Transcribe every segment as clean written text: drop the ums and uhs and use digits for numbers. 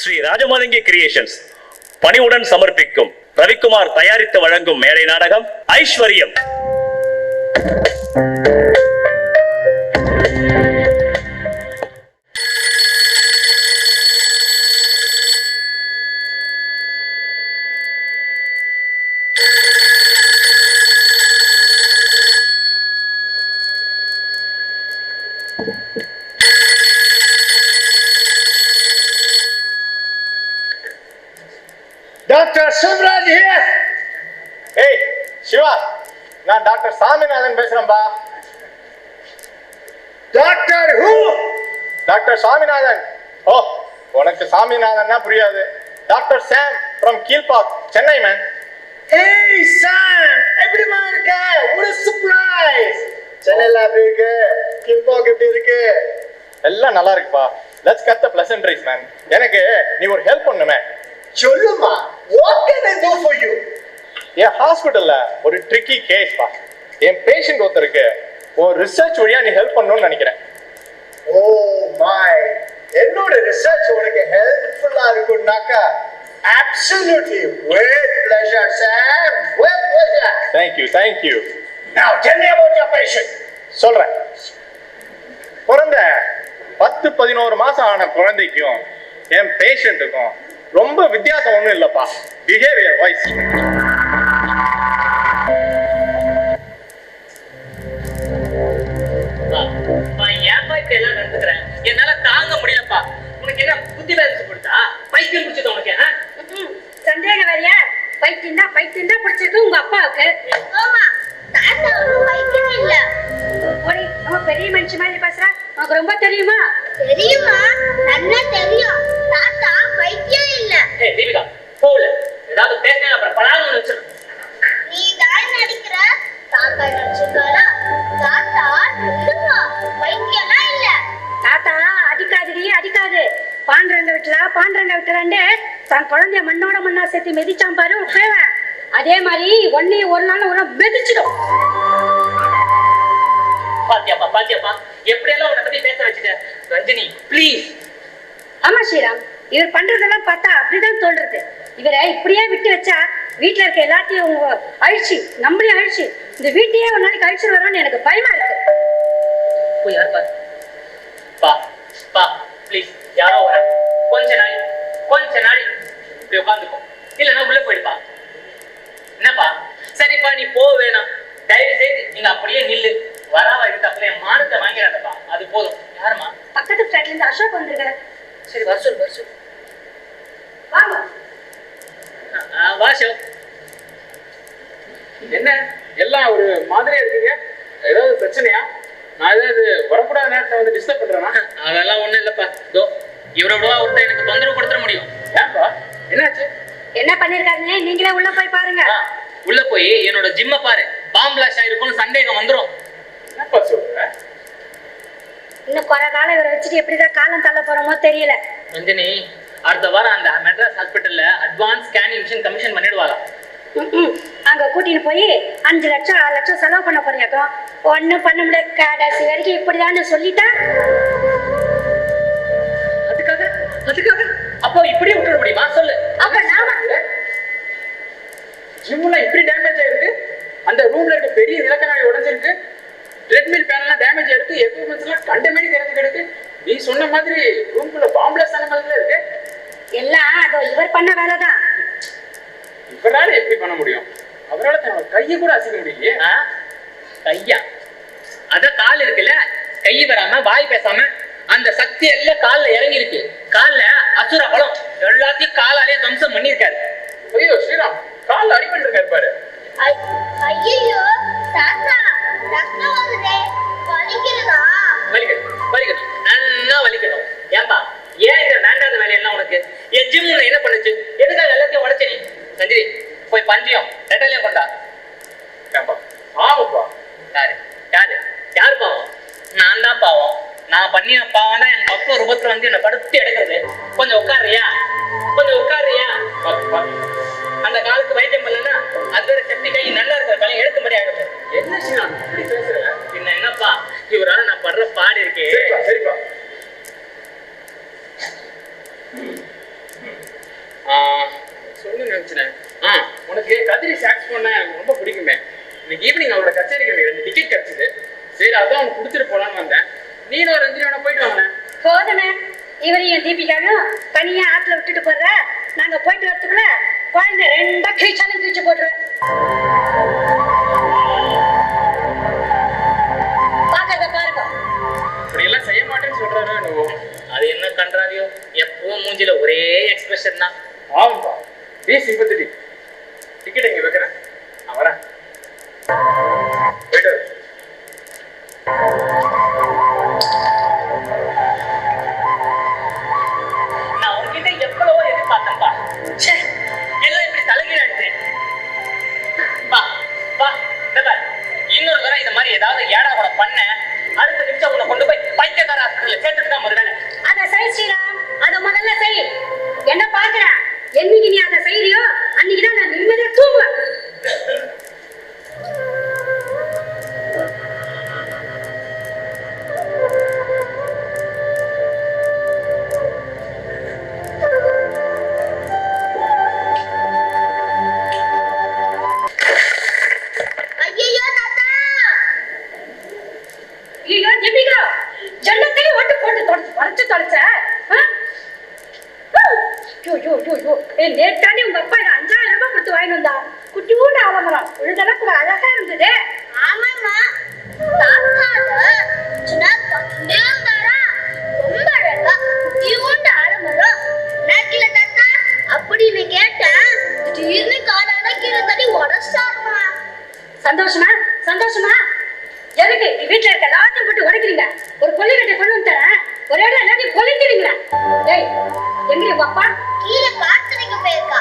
Sri ராஜமாலிங்கி creations பணிவுடன் சமர்ப்பிக்கும் ரவிக்குமார் தயாரித்து வழங்கும் மேடை நாடகம் ஐஸ்வர்யம். Dr. Shivraj here. Hey, Shiva. நான் டாக்டர் சாமிநாதன் பேசுறேன்பா. Doctor who? டாக்டர் சாமிநாதன். ஓ, உனக்கு சாமிநாதன்னா புரியாது. Doctor Sam from Kilpauk, Chennai man. Hey Sam, எப்படிமா இருக்க? What a surprise. சென்னைல எப்படி இருக்கு? கீழ்பாக் எப்படி இருக்கு? எல்லாம் நல்லா இருக்குப்பா. Let's cut the pleasantries man. எனக்கு நீ ஒரு ஹெல்ப் பண்ணுமே. சொல்லுமா, what can I do for you? என் ஹாஸ்பிடல்ல ஒரு ட்ரிக்கி கேஸ் பா. என் பேஷண்ட் ஒருத்தருக்கு ஒரு ரிசர்ச் வழியா நீ ஹெல்ப் பண்ணணும்னு நினைக்கிறேன். ஓ மை, என்னோட ரிசர்ச் உனக்கு ஹெல்ப்ஃபுல்லா இருக்கும்னாக்கா absolutely with pleasure Sam, with pleasure. Thank you. Now tell me about your patient. சொல்றேன். பிறந்த 10-11 மாசம் ஆன குழந்தைக்கும் என் பேஷண்ட்டுக்கும் ரொம்ப வித்தியாசம் ஒண்ணும் இல்லப்பா. பிஹேவியர் வைஸ் எல்லாம் நடந்துக்கிறேன், என்னால தாங்க முடியலப்பா. உனக்கு என்ன புத்தி வேலை கொடுத்தா? பைத்தியம் பிடிச்சது உனக்கு? சந்தேகம் வேறையா? பைத்தியம் தான் பிடிச்சிருக்கு உங்க அப்பாவுக்கு. பெரிய மனுஷன் மாதிரி பேசுற, உனக்கு ரொம்ப தெரியுமா? தெரியுமா? நல்லா தெரியும். தாத்தா பைத்தியம் இல்ல. ஏய் தீபிகா, போல ஏதாவது பேசினா அப்புறம் பலான்னு வச்சிரு. நீ தான் நடிக்கிற. தாத்தா நடிச்சிருக்காரா? தாத்தா சொல்லுங்க, பைத்தியம்லாம் இல்ல. தாத்தா அடிக்காது. பாண்டரங்க விட்டுறாண்டு தன் குழந்தைய மண்ணோட மண்ணா சேர்த்து மிதிச்சான் பாரு உப்பேவன். அதே மாதிரி ஒன்னே ஒரு நாள் உன மிதிச்சிடும். பாத்தியாப்பா எப்படியெல்லாம் உன்னை பத்தி பேச வச்சுட்ட ரஞ்சினி, ப்ளீஸ். ஆமா ஸ்ரீராம், இவர் பண்றதெல்லாம் பார்த்தா அப்படிதான் தோன்றது. இவரை இப்படியே விட்டு வச்சா வீட்டுல இருக்க எல்லாத்தையும் அழிச்சு நம்மளையும் அழிச்சு இந்த வீட்டையே ஒரு நாளைக்கு அழிச்சு வரோம்னு எனக்கு பயமா இருக்கு. போய் யார் பா ப்ளீஸ், யாரோ வர. கொஞ்ச நாள் இப்படி உட்காந்துக்கும், இல்லைன்னா உள்ள போயிடுப்பா. என்னப்பா? சரிப்பா, நீ போக வேணாம், தயவு செய்து நீங்க அப்படியே நில்லு. வராவா இருக்காப்ல, என் மானத்தை வாங்கிறாதப்பா, அது போதும். யாருமா? பக்கத்து ஃபிளாட்ல இருந்து அசோக் வந்திருக்காரு. சரி வர சொல்லு. வாங்க. வா அசோக். என்ன எல்லாம் ஒரு மாதிரியா இருக்கீங்க? ஏதாவது பிரச்சனையா? நான் ஏதாவது வரக்கூடாத நேரத்துல வந்து டிஸ்டர்ப் பண்றேனா? அதெல்லாம் ஒண்ணும் இல்லப்பா. இதோ இவரோட ஒருத்தர் எனக்கு தொந்தரவு கொடுத்துட முடியும். ஏன்பா, என்னாச்சு? என்ன பண்ணிருக்காருன்னு நீங்களே உள்ள போய் பாருங்க. உள்ள போய் என்னோட ஜிம்ம பாரு, பாம் பிளாஸ்ட் ஆயிருக்கும்னு சந்தேகம் வந்துரும். என்னப்பா சொல்ற? இன்னும் குறை காலம் இவரை வச்சுட்டு எப்படிதான் காலம் தள்ள போறோமோ தெரியல. ரஞ்சினி, அடுத்த வாரம் அந்த மெட்ராஸ் ஹாஸ்பிட்டல்ல அட்வான்ஸ் ஸ்கேனிங் மிஷின் கமிஷன் பண்ணிடுவாங்க. அங்க கூட்டிட்டு போய் 5 லட்சம் 6 லட்சம் செலவு பண்ண போறியாக்கும். ஒண்ணும் பண்ண முடியாது, கடைசி வரைக்கும் இப்படிதான் சொல்லிட்டா. அதுக்காக அப்போ இப்படியே விட்டுட முடியுமா? சொல்லு. அப்ப நாம ஜிம்ல இப்படி டேமேஜ் ஆயிருக்கு. அந்த ரூம்ல இருக்க பெரிய விளக்கண்ணாடி உடைஞ்சிருக்கு. ட்ரெட்மில் பேனல்லாம் டேமேஜ் ஆயிருக்கு. எக்யூப்மெண்ட்ஸ் எல்லாம் கண்டமேடி தெரிஞ்சு கிடக்கு. நீ சொன்ன மாதிரி ரூம்குள்ள பாம்பிளஸ் ஆன மாதிரி இருக்கு. எல்லாம் அதோ இவர் பண்ண வேலைதான். இவரால எப்படி பண்ண முடியும்? அவரால தன்னோட கையை கூட அசைக்க முடியலையே. கையா? அத கால் இருக்குல்ல, கை வராம வாய் பேசாம அந்த சக்தி எல்லாம் கால்ல இறங்கி இருக்கு. கால்ல அசுர பலம் எல்லாத்தையும் காலாலே தம்சம் பண்ணிருக்காரு. ஐயோ ஸ்ரீராம், கால் அடிபட்டு இருக்காரு பாரு. ஐயோ தாத்தா, ரத்தம் வருதே, வலிக்கிறதா? வலிக்கணும், நல்லா வலிக்கணும். ஏன்பா, ஏன் இந்த வேண்டாத வேலையெல்லாம் உனக்கு? என் ஜிம் என்ன பண்ணுச்சு? எதுக்காக எல்லாத்தையும் உடைச்ச நீ? சந்திரி, போய் பஞ்சியம் ரெட்டலையும் கொண்டா. ஆமாப்பா. யாரு பாவம்? நான் தான் பாவம். நான் பண்ணின பாவம் தான் என் பக்க ரூபத்துல வந்து என்ன படுத்து எடுக்கிறது. கொஞ்சம் உட்காருறியா? அந்த காலுக்கு வைத்தியம் பண்ணலன்னா அதோட சக்தி கை நல்லா இருக்கிற காலம் எடுக்க மாதிரி ஆயிடும். என்ன ஸ்ரீராம் இப்படி பேசுற? பின்ன என்னப்பா, இவரால நான் படுற பாடு இருக்கே. சரிப்பா. பிரச்சனை? உனக்கு கதிரி சாக்ஸ் பண்ண எனக்கு ரொம்ப பிடிக்குமே. இன்னைக்கு ஈவினிங் அவரோட கச்சேரிக்கு எனக்கு 2 டிக்கெட் கிடைச்சது. சரி அதான் அவனுக்கு கொடுத்துட்டு போலான்னு வந்தேன். நீனும் ஒரு ரஞ்சினி வேணா போயிட்டு வாங்க. போதுமே, இவரையும் தீபிகாவும் தனியா ஆத்துல விட்டுட்டு போடுற. நாங்க போயிட்டு வரதுக்குள்ள குழந்தை 2 கிழிச்சாலும் கிழிச்சு போட்டுருவேன். பாக்கிறத பாருங்க. இப்படி எல்லாம் செய்ய மாட்டேன்னு சொல்றாரு. அது என்ன கண்டாவியோ, எப்பவும் மூஞ்சில ஒரே எக்ஸ்பிரஷன் தான். ஆமாப்பா, பி சிம்பத்தடி. டிக்கெட் எங்க வைக்கிறேன், நான் வரேன். போயிட்டு நான் உங்ககிட்ட எவ்வளவோ எதிர்பார்த்தேன்ப்பா. எல்லாம் இப்படி தலைகீழாடுது. பா பா இன்னொரு தடவை இந்த மாதிரி ஏதாவது ஏடா கூட பண்ண, அடுத்த நிமிஷம் உன்னை கொண்டு போய் பைத்தியக்கார ஆஸ்பத்திரியில சேர்த்துட்டு தான் முதல்ல. அத செய் ஸ்ரீராம், அத முதல்ல செய். என்ன பாக்குற? என்னைக்கு நீ அதை செய்யறியோ அன்னைக்குதான் நான் நிம்மதியா தூங்குவேன். ஐயோ தாத்தா, ஐயோ தீபிகா, ஜன்னத்தையும் ஓட்டு போட்டு தொடச்சு தொலைச்ச. நேற்றாண்டி உங்க அப்பா 5000 ரூபாய் கொடுத்து வாங்கிட்டு வந்தா. குட்டியூண்டு ஆலமரம் விழுதெல்லாம் கூட அழகா இருந்தது. ஆமாம்மா, தாத்தால சின்ன தந்தே வந்தாரா, ரொம்ப அழகா குட்டியோண்டு ஆலமரம். நாக்கில தாத்தா அப்படின்னு கேட்டேன். திடீர்னு காலால கீழே தள்ளி உடச்சாருமா. சந்தோஷமா சந்தோஷமா? எதுக்கு வீட்டுல இருக்க எல்லாத்தையும் போட்டு உடைக்கிறீங்க? ஒரு கொல்லிக்கட்டை கொண்டு வந்துட்டேன், ஒரு இடம் எல்லாத்தையும் கொல்லிக்கிறீங்களா? ஏய், எங்க உங்க அப்பா? கீழே காத்தனைக்கு போயிருக்கா.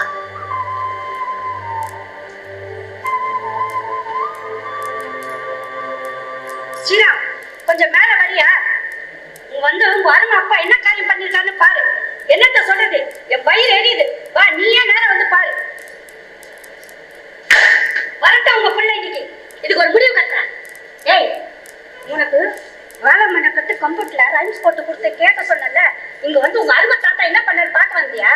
ஸ்ரீராம், கொஞ்சம் மேல வரியா? வந்து உங்க அருமை அப்பா என்ன காரியம் பண்ணிருக்காருன்னு பாரு. என்னத்த சொல்றது, என் வயிறு எரியுது. வா, நீயே நேரம் வந்து பாரு. வரட்டும் உங்க பிள்ளை இன்னைக்கு. இதுக்கு ஒரு முடிவு கட்டுறேன். ஏய், உனக்கு வேலை மண்ணை கட்டு கம்ப்யூட்டர்ல ரைம்ஸ் போட்டு கொடுத்து கேட்க சொன்னல, இங்க வந்து உங்க அருமை தாத்தா என்ன பண்ணாரு பார்க்க வந்தியா?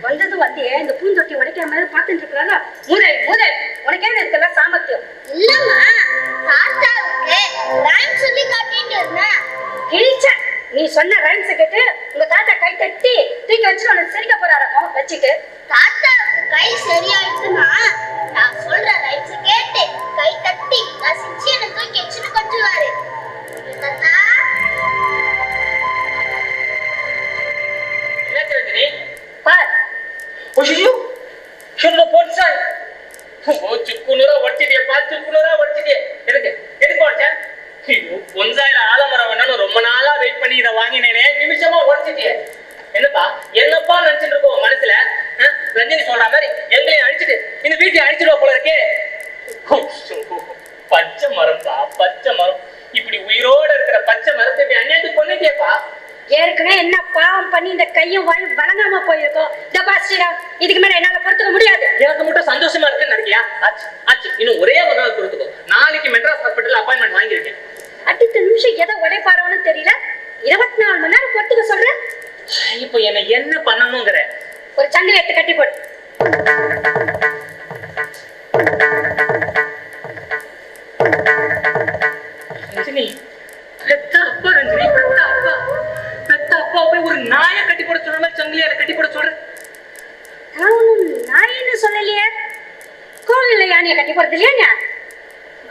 வந்தது வந்து இந்த பூந்தொட்டி உடைக்காம பார்த்துட்டு இருக்கிறாங்க. முதல் முதல் உனக்கு என்ன இதுக்கெல்லாம் சாமர்த்தியம் இல்லம்மா, தாத்தாவுக்கு ரைம் சொல்லி காட்டிட்டு இருந்தேன். கிழிச்ச. நீ சொன்ன ரைம்ஸ் கேட்டு உங்க தாத்தா கை தட்டி தூக்கி வச்சு உனக்கு சிரிக்க போறாரோ வச்சுட்டு. தாத்தாவுக்கு கை சரியாயிடுச்சுன்னா நான் சொல்ற ரைம்ஸ் கேட்டு கை தட்டி ரசிச்சு என்ன தூக்கி வச்சுன்னு கொஞ்சுவாரு. தாத்தா, என்னாச்சு ரஞ்சினி? பார், ஐயோ, என்ன போச்சா? சுக்குநூறா உடச்சிட்டியப்பா, சுக்குநூறா உடச்சிட்டியே. எதுக்கு எதுக்கு உடச்ச? ஐயோ, பொன்சாயில ஆலமரம் வேணும்னு ரொம்ப நாளா வெயிட் பண்ணி இதை வாங்கினேனே, நிமிஷமா உடச்சிட்டியே. என்னப்பா என்னப்பா நினைச்சிட்டு இருக்கோம் மனசுல? ரஞ்சினி சொல்ற மாதிரி எங்களையும் அழிச்சிட்டு இந்த வீட்டையும் அழிச்சிடுவா போல இருக்கே. பச்சை மரம்ப்பா, பச்சை மரம். இப்படி உயிரோட இருக்கிற பச்சை மரத்தை இப்படி அந்நியத்துக்கு கொண்டுட்டியப்பா. ஏற்கனவே என்ன பாவம் பண்ணி இந்த கையும் வாயும் வழங்காம போயிருக்கோம். ஸ்ரீராம், இதுக்கு மேல என்னால பொறுத்துக்க முடியாது. எனக்கு மட்டும் சந்தோஷமா இருக்குன்னு நினைக்கியா? ஆச்சு ஆச்சு, இன்னும் ஒரே ஒரு நாள் கொடுத்துக்கோ. நாளைக்கு மெட்ராஸ் ஹாஸ்பிட்டல் அப்பாயின்மெண்ட் வாங்கியிருக்கேன். அடுத்த நிமிஷம் எதை உடைப்பாரோன்னு தெரியல. 24 மணி நேரம் பொறுத்துக்க சொல்றேன். இப்போ என்ன பண்ணணுங்கிற? ஒரு சங்கிலி எடுத்து கட்டி போடு. ரஞ்சினி, பெத்த அப்பா ரஞ்சினி, பெத்த அப்பா. பெத்த அப்பா போய் ஒரு நாயை கட்டி போட சொல்ற மாதிரி சங்கிலியால கட்டி போட சொல்ற. நான் என்ன சொல்லலையே. கோவில்ல யானையை கட்டி போறது இல்லையா?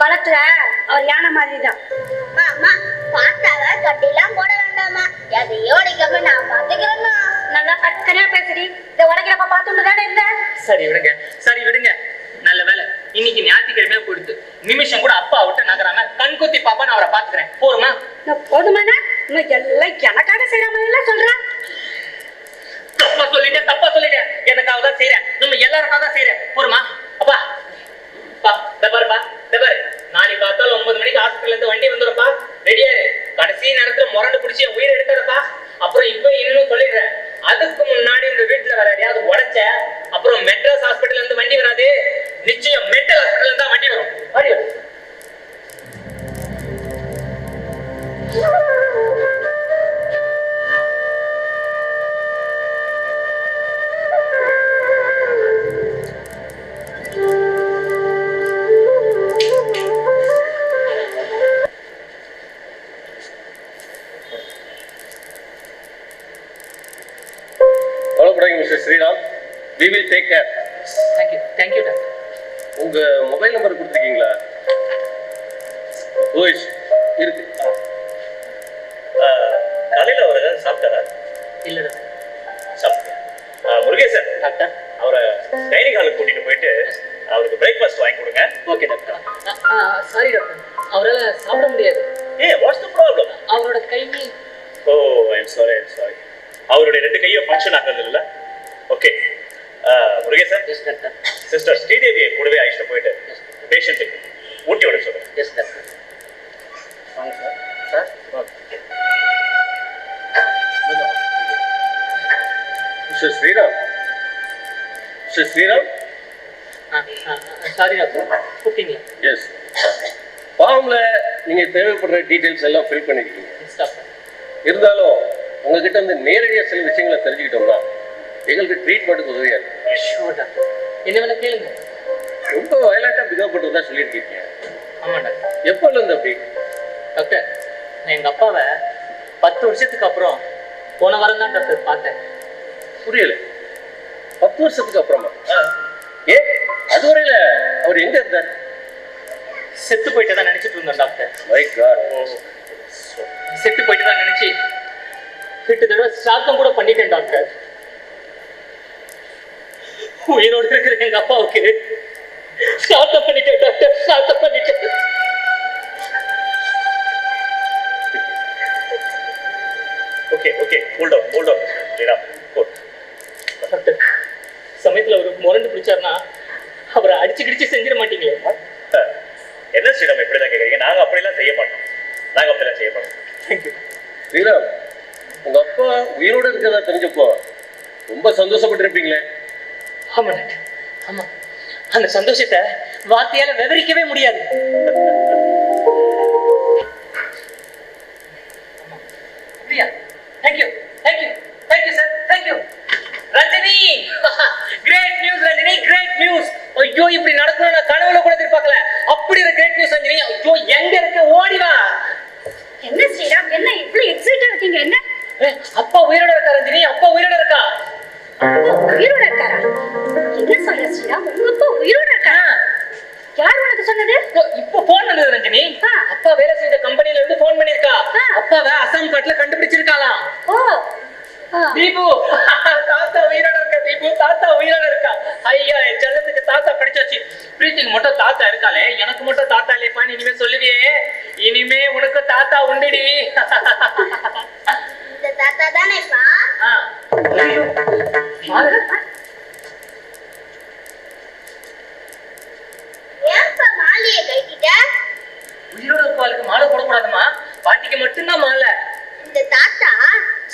பலத்துல அவர் யானை மாதிரி தான். அம்மா, தாத்தாவை கட்டிலாம் போட வேண்டாமா, எதையோ உடைக்காம நான் பாத்துக்கிறேன்னா. நல்லா பக்கனையா பேசுறீ. இதை உடைக்கிறப்ப பார்த்துட்டு தானே இருந்தேன். சரி விடுங்க, சரி விடுங்க. நல்ல வேலை இன்னைக்கு ஞாயிற்றுக்கிழமையா போயிடுது. நிமிஷம் கூட அப்பா விட்டு நகராம கண்குத்தி பாப்பா நான் அவரை பாத்துக்கிறேன். போருமா? போதுமானா இன்னும் எல்லாம் எனக்காக செய்யற மாதிரி எல்லாம் சொல்றேன். தப்பா சொல்லிட்டேன். எனக்காக தான் செய்யறேன், நம்ம எல்லாருக்காக தான் செய்யறேன். போருமா? அப்பா பா பாருப்பா, பாரு, நாளைக்கு காத்தால 9 மணிக்கு ஹாஸ்பிட்டல்ல இருந்து வண்டி வந்துடும்ப்பா. ரெடியா இரு. கடைசி நேரத்துல முரண்டு பிடிச்சி உயிரை எடுக்காதப்பா. அப்புறம் இப்ப இன்னும் சொல்லிடுறேன், அதுக்கு முன்னாடி இந்த வீட்டுல வேற யாரையாவது உடைச்ச அப்புறம் மெட்ராஸ் ஹாஸ்பிட்டல்ல இருந்து வண்டி வராது. நிச்சயம் மென்டல் ஹாஸ்பிட்டல்ல தான் வண்டி வரும். கவலைப்படாதீங்க mister Shriram. We will take care. Thank you doctor. உங்க மொபைல் நம்பர் கொடுத்துருக்கீங்களா? ஓய்ஸ் இருக்கு. காலையில் அவர் ஏதாவது சாப்பிட்டாரா? இல்ல டாக்டர். சாப்பிட்டேன். முருகேசன் டாக்டர். அவரை டைனிங் ஹாலுக்கு கூட்டிட்டு போயிட்டு அவருக்கு பிரேக்ஃபாஸ்ட் வாங்கி கொடுங்க. Okay doctor. சாரி டாக்டர், அவரால் சாப்பிட முடியாது. What's the problem? அவரோட கை. ஓ ஐம் சாரி. அவருடைய 2 கையும் ஃபங்க்ஷன் ஆகிறது இல்லை. Okay Murugesan, yes doctor. Sister ஸ்ரீதேவியை கூடவே அழைச்சிட்டு போயிட்டு பேஷண்ட்டுக்கு ஊட்டி விட சொல்லுங்க. Yes doctor. வாங்க sir. Mister Sriram. Mister Sriram. Sorry doctor, கூப்பிட்டீங்களா? எஸ். ஃபார்ம்ல நீங்க தேவைப்படுற டீடைல்ஸ் எல்லாம் ஃபில் பண்ணிருக்கீங்க. Yes doctor. இருந்தாலும் உங்ககிட்ட வந்து நேரடியாக சில விஷயங்களை தெரிஞ்சுக்கிட்டோம்னா எங்களுக்கு ட்ரீட்மெண்ட்டுக்கு உதவியா இருக்கு. ஷூர் டாக்டர், என்ன வேணா கேளுங்க. ரொம்ப வயலண்டா பிகவ் பண்ணுறதா சொல்லியிருக்கீங்க. ஆமா டாக்டர். எப்போல இருந்து அப்படி? டாக்டர், நான் எங்க அப்பாவை 10 வருஷத்துக்கு அப்புறம் போன வாரம் தான் டாக்டர் பார்த்தேன். புரியல. 10 வருஷத்துக்கு அப்புறமா? அதுவரையில அவர் எங்க இருந்தார்? செத்து போயிட்டு தான் நினைச்சிட்டு இருந்தேன் டாக்டர். My God. செத்து போயிட்டு தான் நினைச்சு 8 தடவை சாத்தம் கூட பண்ணிட்டேன் டாக்டர். உயிரோடு இருக்கிற எங்க அப்பாவுக்கு சாத்தம் பண்ணிட்டேன் டாக்டர், சாத்தம் பண்ணிட்டேன். Okay hold on Shriram. Doctor, சமயத்துல ஒரு முரண்டு பிடிச்சாருன்னா அவரை அடிச்சு கிடிச்சு செஞ்சிட மாட்டீங்களே? என்ன ஸ்ரீராம் இப்படிதான் கேட்குறீங்க? நாங்கள் அப்படிலாம் செய்ய மாட்டோம். தேங்க்யூ. ஸ்ரீராம், உங்க அப்பா உயிரோடு இருக்கிறதா தெரிஞ்சப்போ ரொம்ப சந்தோஷப்பட்டிருப்பீங்களே? ஆமா டாக்டர், ஆமா. அந்த சந்தோஷத்தை வார்த்தையால விவரிக்கவே முடியாது. அப்படியா? Thank you sir, thank you. Ranjini, great news Ranjini, great news. ஐயோ, இப்படி நடக்கணும் நான் கனவுல கூட எதிர்பார்க்கல. அப்படி ஒரு கிரேட் நியூஸ் ரஞ்சினி. ஐயோ, எங்க இருக்க? ஓடி வா. என்ன ஸ்ரீராம், என்ன இவ்வளவு எக்ஸைட்டா இருக்கீங்க? என்ன? அப்பா உயிரோட இருக்கா ரஞ்சினி, அப்பா உயிரோட இருக்கா. உயிரோட இருக்காரா? என்ன சொல்ற ஸ்ரீராம், உங்க அப்பா உயிரோட இருக்காரா? யார் உனக்கு சொன்னது? இப்போ போன் வந்தது ரஞ்சினி. அப்பா வேலை செஞ்ச கம்பெனில இருந்து போன் பண்ணிருக்கா. அப்பாவை அசாம் காட்டுல கண்டுபிடிச்சிருக்காளாம். ஓ, தீபு, தாத்தா உயிரோட இருக்கா. தீபு, தாத்தா உயிரோட இருக்கா. ஐயா, என் செல்லத்துக்கு தாத்தா கிடைச்சாச்சு. பிரீத்திக்கு மட்டும் தாத்தா இருக்காளே, எனக்கு மட்டும் தாத்தா இல்லையப்பான்னு இனிமே சொல்லுவியே. இனிமே உனக்கு தாத்தா உண்டுடி. இந்த தாத்தா தானேப்பா? ஏன்பா மாலையை கட்டிட்ட? உயிரோட இருப்பாளுக்கு மாலை போடக்கூடாதுமா, பாட்டிக்கு மட்டும்தான் மாலை. இந்த தாத்தா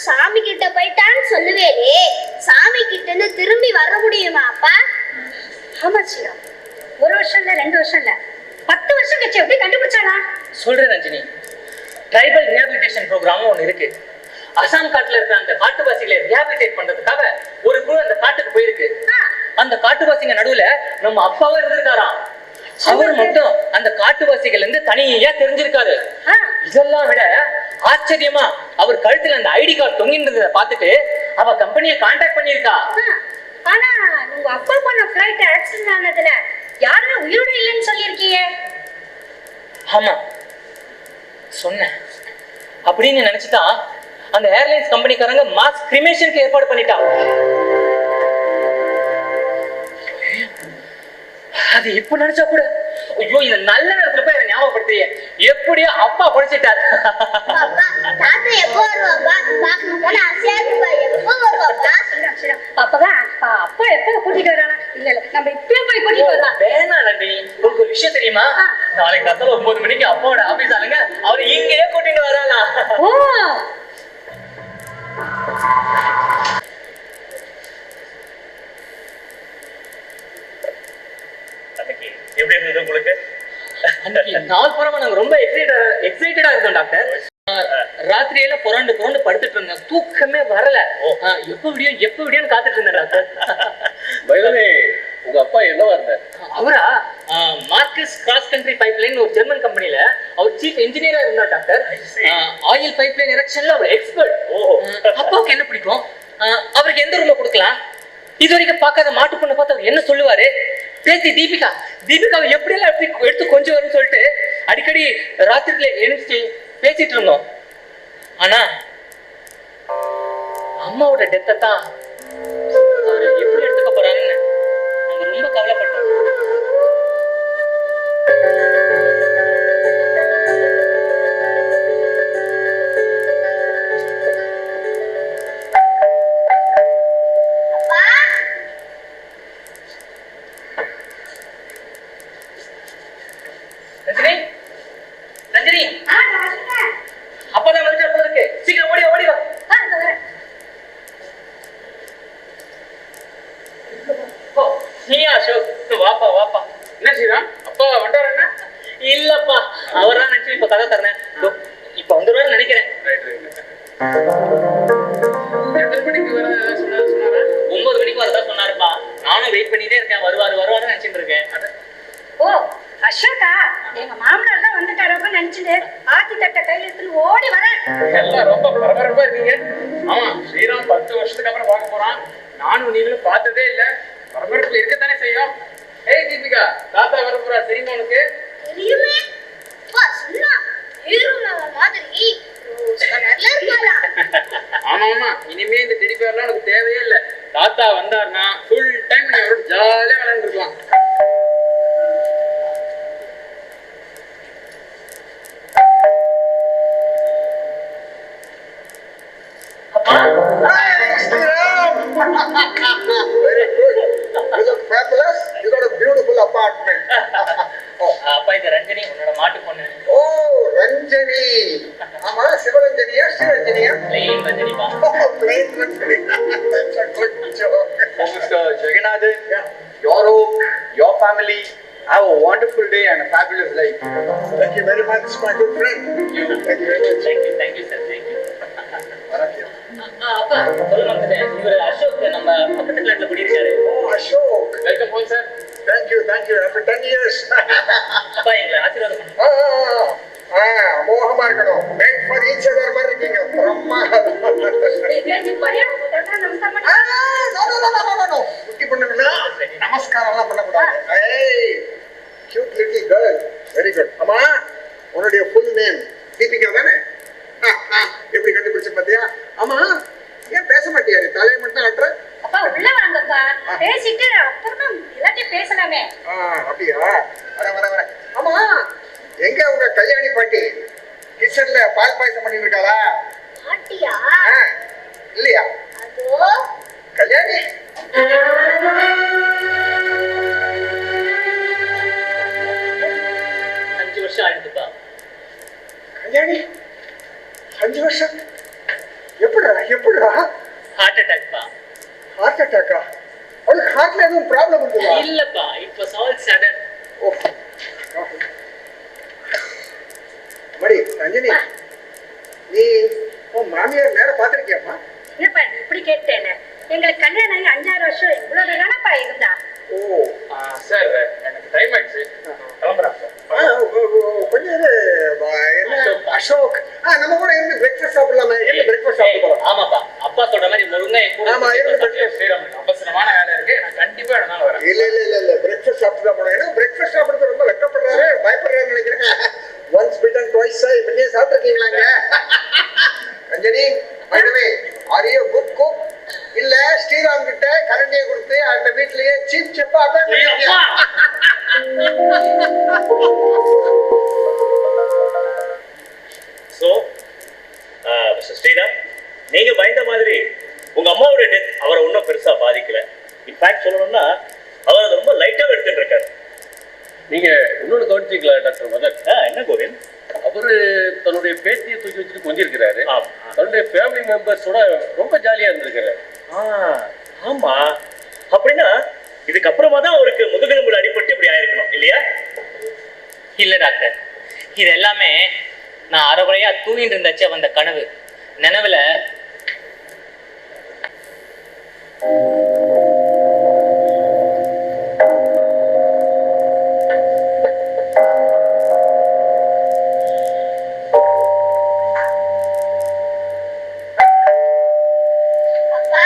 சாமி கிட்ட போயிட்டான்னு சொல்லுவேரே, சாமி கிட்ட இருந்து திரும்பி வர முடியுமா அப்பா? ஆமா ஸ்ரீராம், 1 வருஷம் இல்ல 2 வருஷம் இல்ல 10 வருஷம் கழிச்சு எப்படி கண்டுபிடிச்சாளா? சொல்றேன் ரஞ்சினி, ட்ரைபல் ரிஹாபிலிட்டேஷன் ப்ரோக்ராம் ஒண்ணு இருக்கு. அசாம் காட்டுல இருக்க அந்த காட்டுவாசிகளை ரிஹாபிலிட்டேட் பண்றதுக்காக ஒரு குழு அந்த காட்டுக்கு போயிருக்கு. அந்த காட்டுவாசிங்க நடுவுல நம்ம அப்பாவும் இருந்திருக்காராம். அவர் மட்டும் அந்த காட்டுவாசிகள் இருந்து தனியா தெரிஞ்சிருக்காரு. இதெல்லாம் விட ஆச்சரியமா அவர் கழுத்துல அந்த ஐடி கார்டு தொங்கின்றத பார்த்துட்டு அவ கம்பெனியை கான்டாக்ட் பண்ணிருக்கா. ஆனா உங்க அப்பா போன ஃளைட் ஆக்சிடென்ட் ஆனதுல யாருமே உயிரோட இல்லைன்னு சொல்லியிருக்கீங்க. ஆமா சொன்னேன். அப்படின்னு நினைச்சுதான் அந்த ஏர்லைன்ஸ் கம்பெனிக்காரங்க மாஸ் கிரிமேஷனுக்கு ஏற்பாடு பண்ணிட்டா. அது இப்ப நினைச்சா கூட ஐயோ, இந்த நல்ல நேரத்துல போய் அதை ஞாபகப்படுத்துறிய. எப்படியோ அப்பா படிச்சிட்டாரு. தாத்தா எப்போ வருவாப்பா? பாக்கணும் போல ஆசையா இருக்குப்பா. எப்போ வருவாப்பா? அப்பா எப்ப கூட்டிட்டு வரானா? இல்ல நம்ம இப்பவே போய் கூட்டிட்டு வரலாம். வேணாம் நன்றி, உங்களுக்கு ஒரு விஷயம் தெரியுமா? நாளைக்கு காலையில 9 மணிக்கு அப்பாவோட ஆபீஸ் ஆளுங்க அவரை இங்கேயே கூட்டிட்டு வராலாம். ஓ, எப்படி இருந்தது உங்களுக்கு? நாள் பூரா நாங்க ரொம்ப எக்ஸைட்டடா இருக்கோம் டாக்டர். ராத்திரியில புரண்டு படுத்துட்டு இருந்தேன், தூக்கமே வரல. எப்ப விடியும் காத்துட்டு இருந்தேன் டாக்டர். உங்க அப்பா என்னவா இருந்தார்? அவரா மார்க்கஸ் கிராஸ் கண்ட்ரி பைப்லைன் ஒரு ஜெர்மன் கம்பெனில அவர் சீஃப் இன்ஜினியரா இருந்தார் டாக்டர். ஆயில் பைப்லைன் எரெக்ஷன்ல அவர் எக்ஸ்பர்ட். அப்பாவுக்கு என்ன பிடிக்கும்? அவருக்கு எந்த ரூமை கொடுக்கலாம்? இது வரைக்கும் பார்க்காத மாட்டு பொண்ணை பார்த்து அவர் என்ன சொல்லுவாரு? பேசி தீபிகாவை எப்படியெல்லாம் எடுத்து கொஞ்சம் வரும்னு சொல்லிட்டு அடிக்கடி ராத்திரில எழுந்துச்சு பேசிட்டு இருந்தோம். ஆனா அம்மாவோட டெத்தை தான் எப்படி எடுத்துக்க போறாங்கன்னு நாங்க ரொம்ப கவலைப்பட்டோம். ரஞ்சினி, அப்பதான் வந்துட்டு போல இருக்கு. சீக்கிரம் ஓடி வா. நீயா அசோக்? வாப்பா. என்ன செய்யலாம்? அப்பா வண்டாரு என்ன? இல்லப்பா, அவர் தான் நினைச்சு இப்ப கதை தரேன். இப்ப வந்துருவாரு நினைக்கிறேன். எத்தனை மணிக்கு வர சொன்னாரா? 9 மணிக்கு வரதா சொன்னாருப்பா. நானும் வெயிட் பண்ணிட்டே இருக்கேன். வருவாருன்னு நினைச்சிட்டு இருக்கேன். ஓ அசோகா, எங்க மாமனார் தான் வந்துட்டாரப்ப நினைச்சுட்டு ஆத்தி தட்ட கையில எடுத்துன்னு ஓடி வரேன். எல்லாம் ரொம்ப பரபரப்பா இருக்கீங்க. ஆமா, ஸ்ரீராம் 10 வருஷத்துக்கு அப்புறம் பார்க்க போறான். நானும் நீங்களும் பார்த்ததே இல்ல. பரபரப்பு இருக்கத்தானே செய்யும். ஏய் தீபிகா, தாத்தா வர போறா, தெரியுமா உனக்கு? தெரியுமே. அப்பா சொன்னா ஹீரோ மாதிரி நல்லா இருப்பாரா? ஆமா, இனிமே இந்த டெடி பேர்லாம் உனக்கு தேவையே இல்ல. தாத்தா வந்தாருன்னா ஃபுல் டைம் நீ அவரோட ஜாலியா விளையாண்டுருக்கலாம். Very good. You look fabulous. You got a beautiful apartment. அப்பா, இந்த ரஞ்சனி உன்னோட மாட்டு பொண்ணு. Oh, Ranjani. ஆமா, சிவரஞ்சனியா ஸ்ரீரஞ்சனியா? Plain ரஞ்சனிப்பா. Plain Ranjani. That's a good joke. Mr. Jagannathan, your home, your family, have a wonderful day and a fabulous life. Thank you very much, my good friend. Thank you very much. Thank you sir, thank you. வணக்கம். அப்பா, சொல்ல வந்துட்டேன். இவர் அசோக் நம்ம பக்கத்து பிளாட்ல குடியிருக்காரு. Oh, Ashok. Welcome phone sir. Thank you. After 10 years. அப்பா, எங்களை ஆசீர்வாதம் பண்ணுங்க. மோகமா இருக்கணும். Made for each other மாதிரி இருக்கீங்க. பிரமாதம். No. குட்டி பொண்ணுங்களா நமஸ்காரம் எல்லாம் பண்ணக்கூடாது. Hey, cute little girl. Very good. அம்மா, உன்னுடைய full name தீபிகா தானே? எப்படி கண்டுபிடிச்ச பாத்தியா? ஆமா, ஏன் பேச மாட்டியா? நீ தலையை மட்டும் ஆட்டுற. அப்பா உள்ள வாங்கப்பா, பேசிட்டு அப்புறமா எல்லாத்தையும் பேசலாமே. அப்படியா? வர. ஆமா, எங்க உங்க கல்யாணி பாட்டி கிச்சன்ல பால் பாயசம் பண்ணிட்டு இருக்காளா? பாட்டியா? இல்லையா? அதோ கல்யாணி. அஞ்சு வருஷம் ஆயிடுச்சுப்பா. கல்யாணி 5 வருஷம்? எப்படிடா? ஹார்ட் அட்டாக்ப்பா. ஹார்ட் அட்டாக்கா? அவளுக்கு ஹார்ட்ல எதுவும் ப்ராப்ளம் இருக்குதா? இல்லப்பா, இட் வாஸ் ஆல் சடன். மடி ரஞ்சனி, நீ உன் மாமியார் நேரம் பாத்திருக்கியாமா? என்னப்பா இப்படி கேட்டேன்னு? எங்களுக்கு கல்யாணம் ஆகி 5-6 வருஷம் இவ்வளவு தானப்பா இருந்தா. ஓ சார், எனக்கு டைம் ஆயிடுச்சு. கிளம்புறேன் சார். கொஞ்சம் என்ன அசோக், நம்ம கூட இருந்து பிரேக்ஃபாஸ்ட் சாப்பிடலாமே. என்ன பிரேக்ஃபாஸ்ட் சாப்பிட்டு போலாம்? ஆமாப்பா, அப்பா சொல்ற மாதிரி முருங்கை கூட. ஆமா, இருந்து breakfast. ஸ்ரீராம், அவசரமான வேலை இருக்கு. நான் கண்டிப்பா இடம்னால வரேன். இல்ல பிரேக்ஃபாஸ்ட் சாப்பிட்டு தான் போனேன். ஏன்னா பிரேக்ஃபாஸ்ட் சாப்பிடுறது ரொம்ப வெக்கப்படுறாரு, பயப்படுறாருன்னு நினைக்கிறேன். Once bitten twice shy. முன்னே சாப்பிட்டுருக்கீங்களாங்க? Ranjani, by the way, are you a good cook? இல்ல ஸ்ரீராம் கிட்ட கரண்டியை கொடுத்து அந்த வீட்லயே சீப் செப்பா சோ மிஸ்டர் ஸ்ரீராம், நீங்க பயந்த மாதிரி உங்க அம்மாவோட டெத் அவரை ஒன்றும் பெருசா பாதிக்கல. இன்ஃபேக்ட் சொல்லணும்னா அவர் அதை ரொம்ப லைட்டாவே எடுத்துட்டு இருக்காரு. நீங்க இன்னொன்னு கவனிச்சீங்களா டாக்டர் மதன்? என்ன கோவிந்த்? அவரு தன்னுடைய பேத்தியை தூக்கி வச்சுட்டு கொஞ்சிருக்கிறாரு. ஆமா. தன்னுடைய ஃபேமிலி மெம்பர்ஸோட ரொம்ப ஜாலியா இருந்திருக்கிறாரு. ஆமா, அப்படின்னா இதுக்கப்புறமா தான் அவருக்கு முதுகெலும்புல அடிபட்டு இப்படி ஆயிருக்கணும் இல்லையா? இல்ல டாக்டர், இது எல்லாமே நான் அரைகுறையா தூங்கிட்டு இருந்தச்ச வந்த கனவு. நினைவுல அப்பா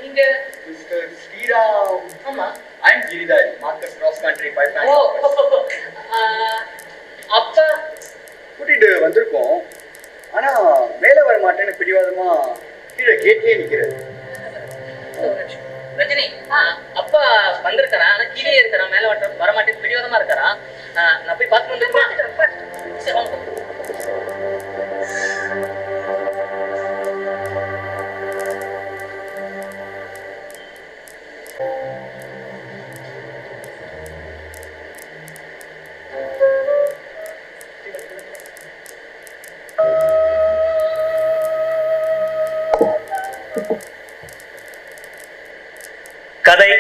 நீங்க மிஸ்டர் ஸ்ரீராம். ஆமா. I am Giridhari, Marcus Cross Country 5 O Campus. அப்பா கூட்டிட்டு வந்திருக்கோம். ஆனா மேல வர மாட்டேன்னு பிடிவாதமா கீழே கேட்லயே நிக்கிறாரு. ரஜினி, அப்பா வந்திருக்காரா? ஆனா கீழே இருக்கிறா, மேல வர மாட்டேன்னு பிடிவாதமா இருக்காரா? நான் போய் பார்த்து வந்துருக்கா? சரி வாங்க. கதை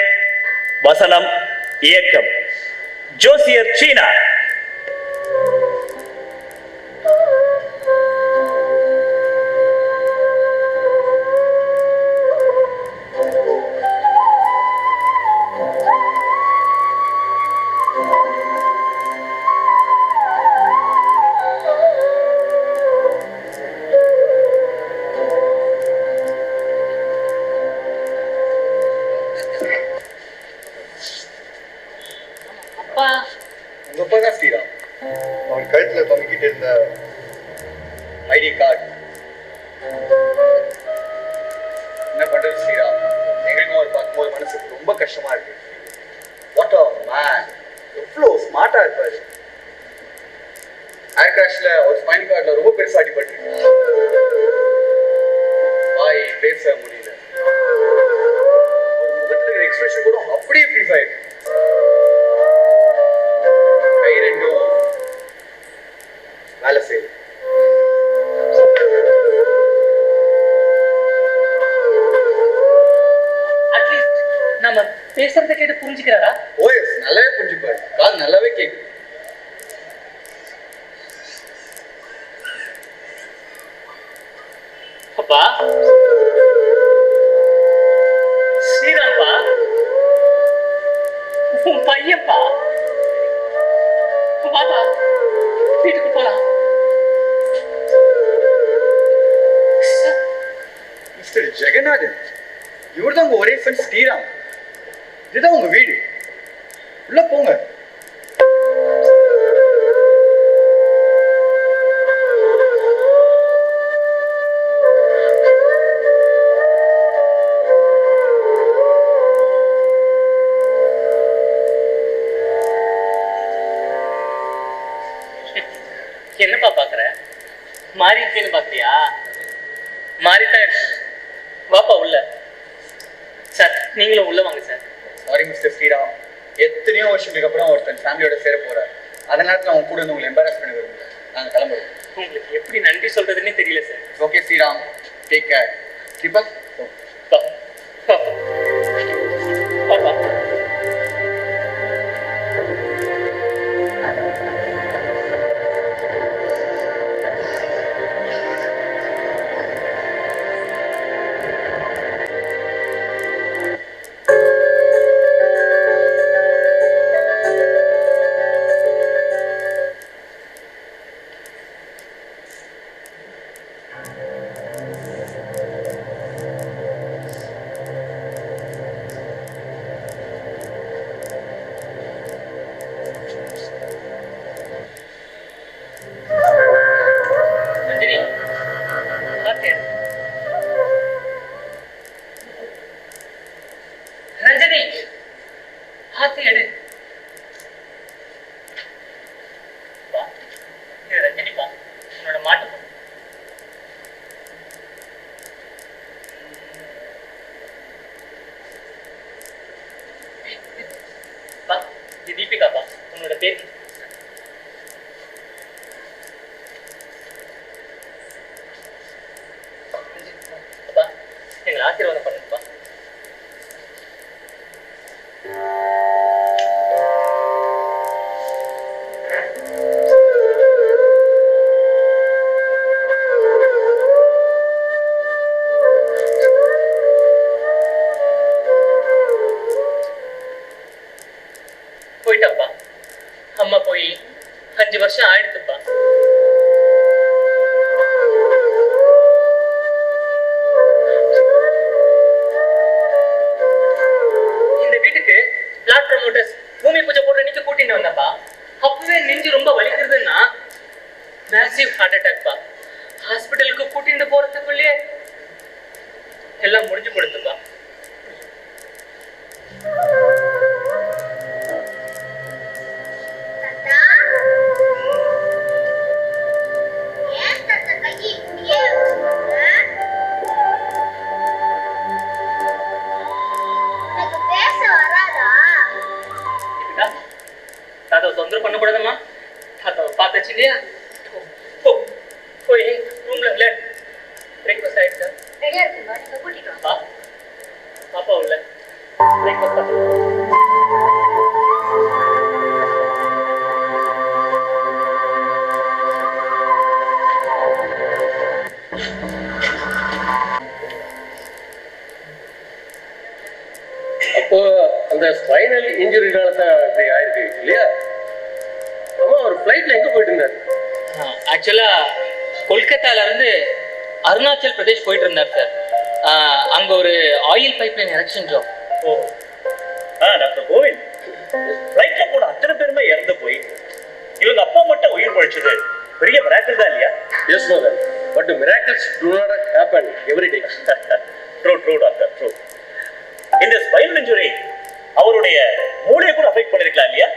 வசனம் இயக்கம் ஜோசியர் சீனா. உங்க அப்பா தான் ஸ்ரீராம். அவன் கழுத்துல தொங்கிக்கிட்டு இருந்த ஐடி கார்டு. என்ன பண்றது ஸ்ரீராம், எங்களுக்கும் அவர் பார்க்கும்போது மனசுக்கு ரொம்ப கஷ்டமா இருக்கு. வாட் அ மேன், எவ்வளோ ஸ்மார்ட்டா இருப்பாரு. ஏர் கிராஷ்ல ஒரு ஸ்பைன் கார்டுல ரொம்ப பெருசா அடிபட்டிருக்கு. வாய் பேச முடியல. ஒரு முகத்துல எக்ஸ்பிரஷன் கூட அப்படியே ஃப்ரீஸ் ஆயிருக்கு. கை ரெண்டும் வேலை செய்யுது. அட்லீஸ்ட் நம்ம பேசுறத கேட்டு புரிஞ்சுக்கிறாரா? ஓஎஸ் நல்லாவே புரிஞ்சுப்பாரு. காது நல்லாவே கேக்குது. அப்பா ஸ்ரீராம்பா, உன் பையன்ப்பா. பாப்பா வீட்டுக்கு போலாம். மிஸ்டர் ஜெகநாதன், இவர் தான் உங்க ஒரே ஃப்ரெண்ட் ஸ்ரீராம். இதுதான் உங்க வீடு. உள்ள போங்க. என்னப்பா பாக்குற? மாறி இருக்கேன்னு பாக்குறியா? மாறித்தான் இருக்கு. வாப்பா உள்ள. சார் நீங்களும் உள்ள வாங்க சார். சாரி மிஸ்டர் ஸ்ரீராம், எத்தனையோ வருஷத்துக்கு அப்புறம் ஒருத்தன் ஃபேமிலியோட சேர போறாரு. அதனால தான் அவங்க கூட வந்து உங்களை எம்பாரஸ் பண்ண விரும்பல. நாங்க கிளம்புறோம். உங்களுக்கு எப்படி நன்றி சொல்றதுன்னே தெரியல sir. Okay Shriram, take care. Keep up. பாப்பா ரஞ்சனி, ஹாத்தி எடு. ரஞ்சனி பா, உன்னோட மாட்டு பா. இது தீபிகா பா, உன்னோட பேத்தி. பா எங்களை ஆசீர்வாதம் பண்ணுப்பா. போயிட்டாப்பா. அம்மா போய் 5 வருஷம் ஆயிடுத்துப்பா. Massive heart அட்டாக்பா. ஹாஸ்பிட்டலுக்கு கூட்டிட்டு போறதுக்குள்ளேயே எல்லாம் முடிஞ்சு கொடுத்துப்பா. தாத்தா ஏன் தாத்தா கையை இப்படியே வச்சுக்கோங்க? உனக்கு பேச வராதா? இதுக்கா தாத்தாவை தொந்தரவு பண்ணக்கூடாதம்மா. தாத்தாவை பார்த்தாச்சு இல்லையா? போய் ரூம்ல விளையாடு. பிரேக்ஃபாஸ்ட் ஆயிடுச்சா? ரெடியா இருக்குங்க, நீங்க கூட்டிட்டு வாங்க. பாப்பா உள்ள பிரேக்ஃபாஸ்ட் பார்த்து. அப்போ அந்த ஸ்பைனல் இன்ஜுரினால தான் இப்படி ஆயிருக்கு இல்லையா? அம்மா ஒரு ஃப்ளைட்ல எங்க போயிட்டு இருந்தாரு? ஆக்சுவலா கொல்கத்தால இருந்து அருணாச்சல் பிரதேஷ் போயிட்டு இருந்தார் சார். அங்க ஒரு ஆயில் பைப்லைன் எரெக்ஷன் ஜாப். ஓ டாக்டர் கோவிந்த், ஃப்ளைட்ல போன அத்தனை பேருமே இறந்து போய் இவங்க அப்பா மட்டும் உயிர் பழிச்சது பெரிய மிராக்கிள் தான் இல்லையா? Yes Madan, but miracles do not happen every day. True doctor, true. இந்த ஸ்பைனல் இன்ஜுரி அவருடைய மூளையை கூட அஃபெக்ட் பண்ணிருக்கலாம் இல்லையா?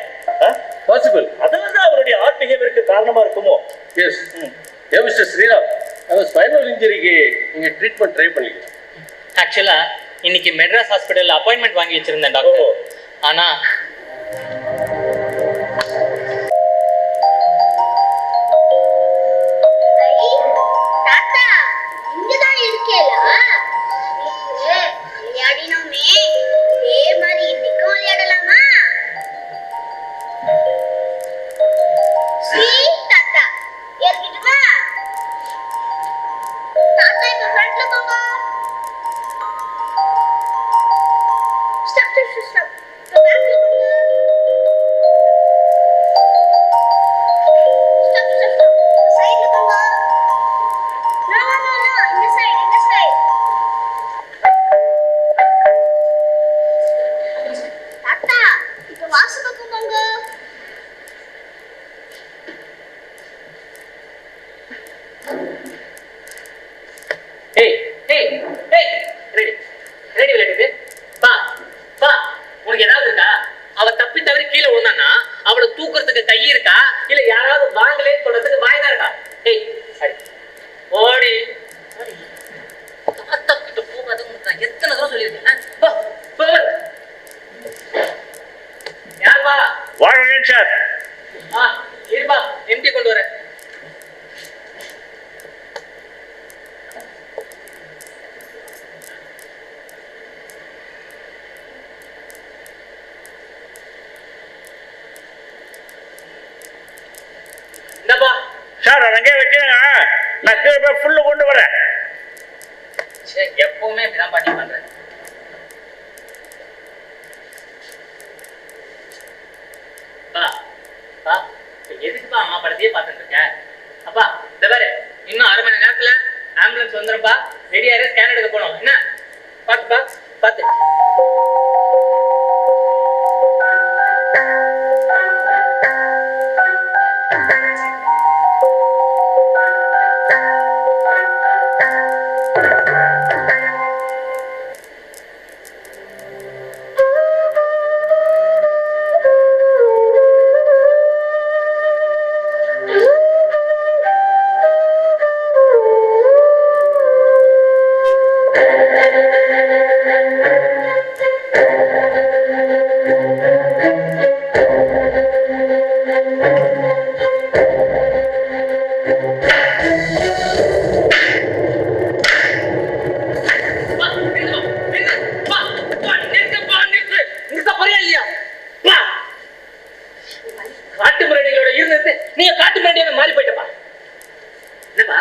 பாசிபிள். அதனால தான் அவருடைய ஹார்ட் பிஹேவியருக்கு காரணமா இருக்குமோ? எஸ். ஏ மிஸ்டர் ஸ்ரீராம், அந்த ஸ்பைனல் இன்ஜுரிக்கு நீங்க ட்ரீட்மெண்ட் ட்ரை பண்ணிக்கலாம். ஆக்சுவலா இன்னைக்கு மெட்ராஸ் ஹாஸ்பிட்டல்ல அப்பாயின்மெண்ட் வாங்கி வச்சிருந்தேன் டாக்டர். ஆனா தாத்தா இங்கதான் இருக்கேலா? விளையாடினோமே அதே மாதிரி இன்னைக்கும் விளையாடலாமா? ஸ்ரீ தாத்தா ஏறிக்கிட்டுமா? தாத்தா இப்ப ஃப்ரண்ட்ல போங்க. ஸ்டாப் இப்ப பேக்ல போங்க. ஸ்டாப் சைடுல போங்க. No, இந்த சைடு. தாத்தா இப்ப வாசு பக்கம் போங்க. ஏய் ஏய் ஏய் ரெடி ரெடி விளையாடுது. பா உனக்கு ஏதாவது இருக்கா? அவ தப்பி தவறி கீழே விழுந்தான்னா அவளை தூக்குறதுக்கு கை இருக்கா? இல்ல யாராவது வாங்கலே சொல்றதுக்கு வாய்தா இருக்கா? ஏய் சரி ஓடி தாத்தா கிட்ட போகாதுன்னு நான் எத்தனை தடவை சொல்லியிருக்கேன். யாருப்பா? வாங்க சார். இருப்பா எம்டி கொண்டு வரேன். இந்தப்பா சார் அதை அங்கே வைக்கிறேங்க, நான் கீழே போய் ஃபுல்லு கொண்டு வரேன். சே எப்பவுமே இப்படிதான் பண்ணி பண்றேன். எதுக்குப்பா அம்மா படத்தையே பார்த்துட்டு இருக்க? அப்பா இந்த பாரு, இன்னும் 1/2 மணி நேரத்துல ஆம்புலன்ஸ் வந்துருப்பா. ரெடியாரு, ஸ்கேன் எடுக்க போனோம். என்ன பாத்துப்பா பாத்து. காட்டு முரடிகளோட இருந்து நீங்க காட்டு முரடியாக மாறி போயிட்டப்பா. என்னப்பா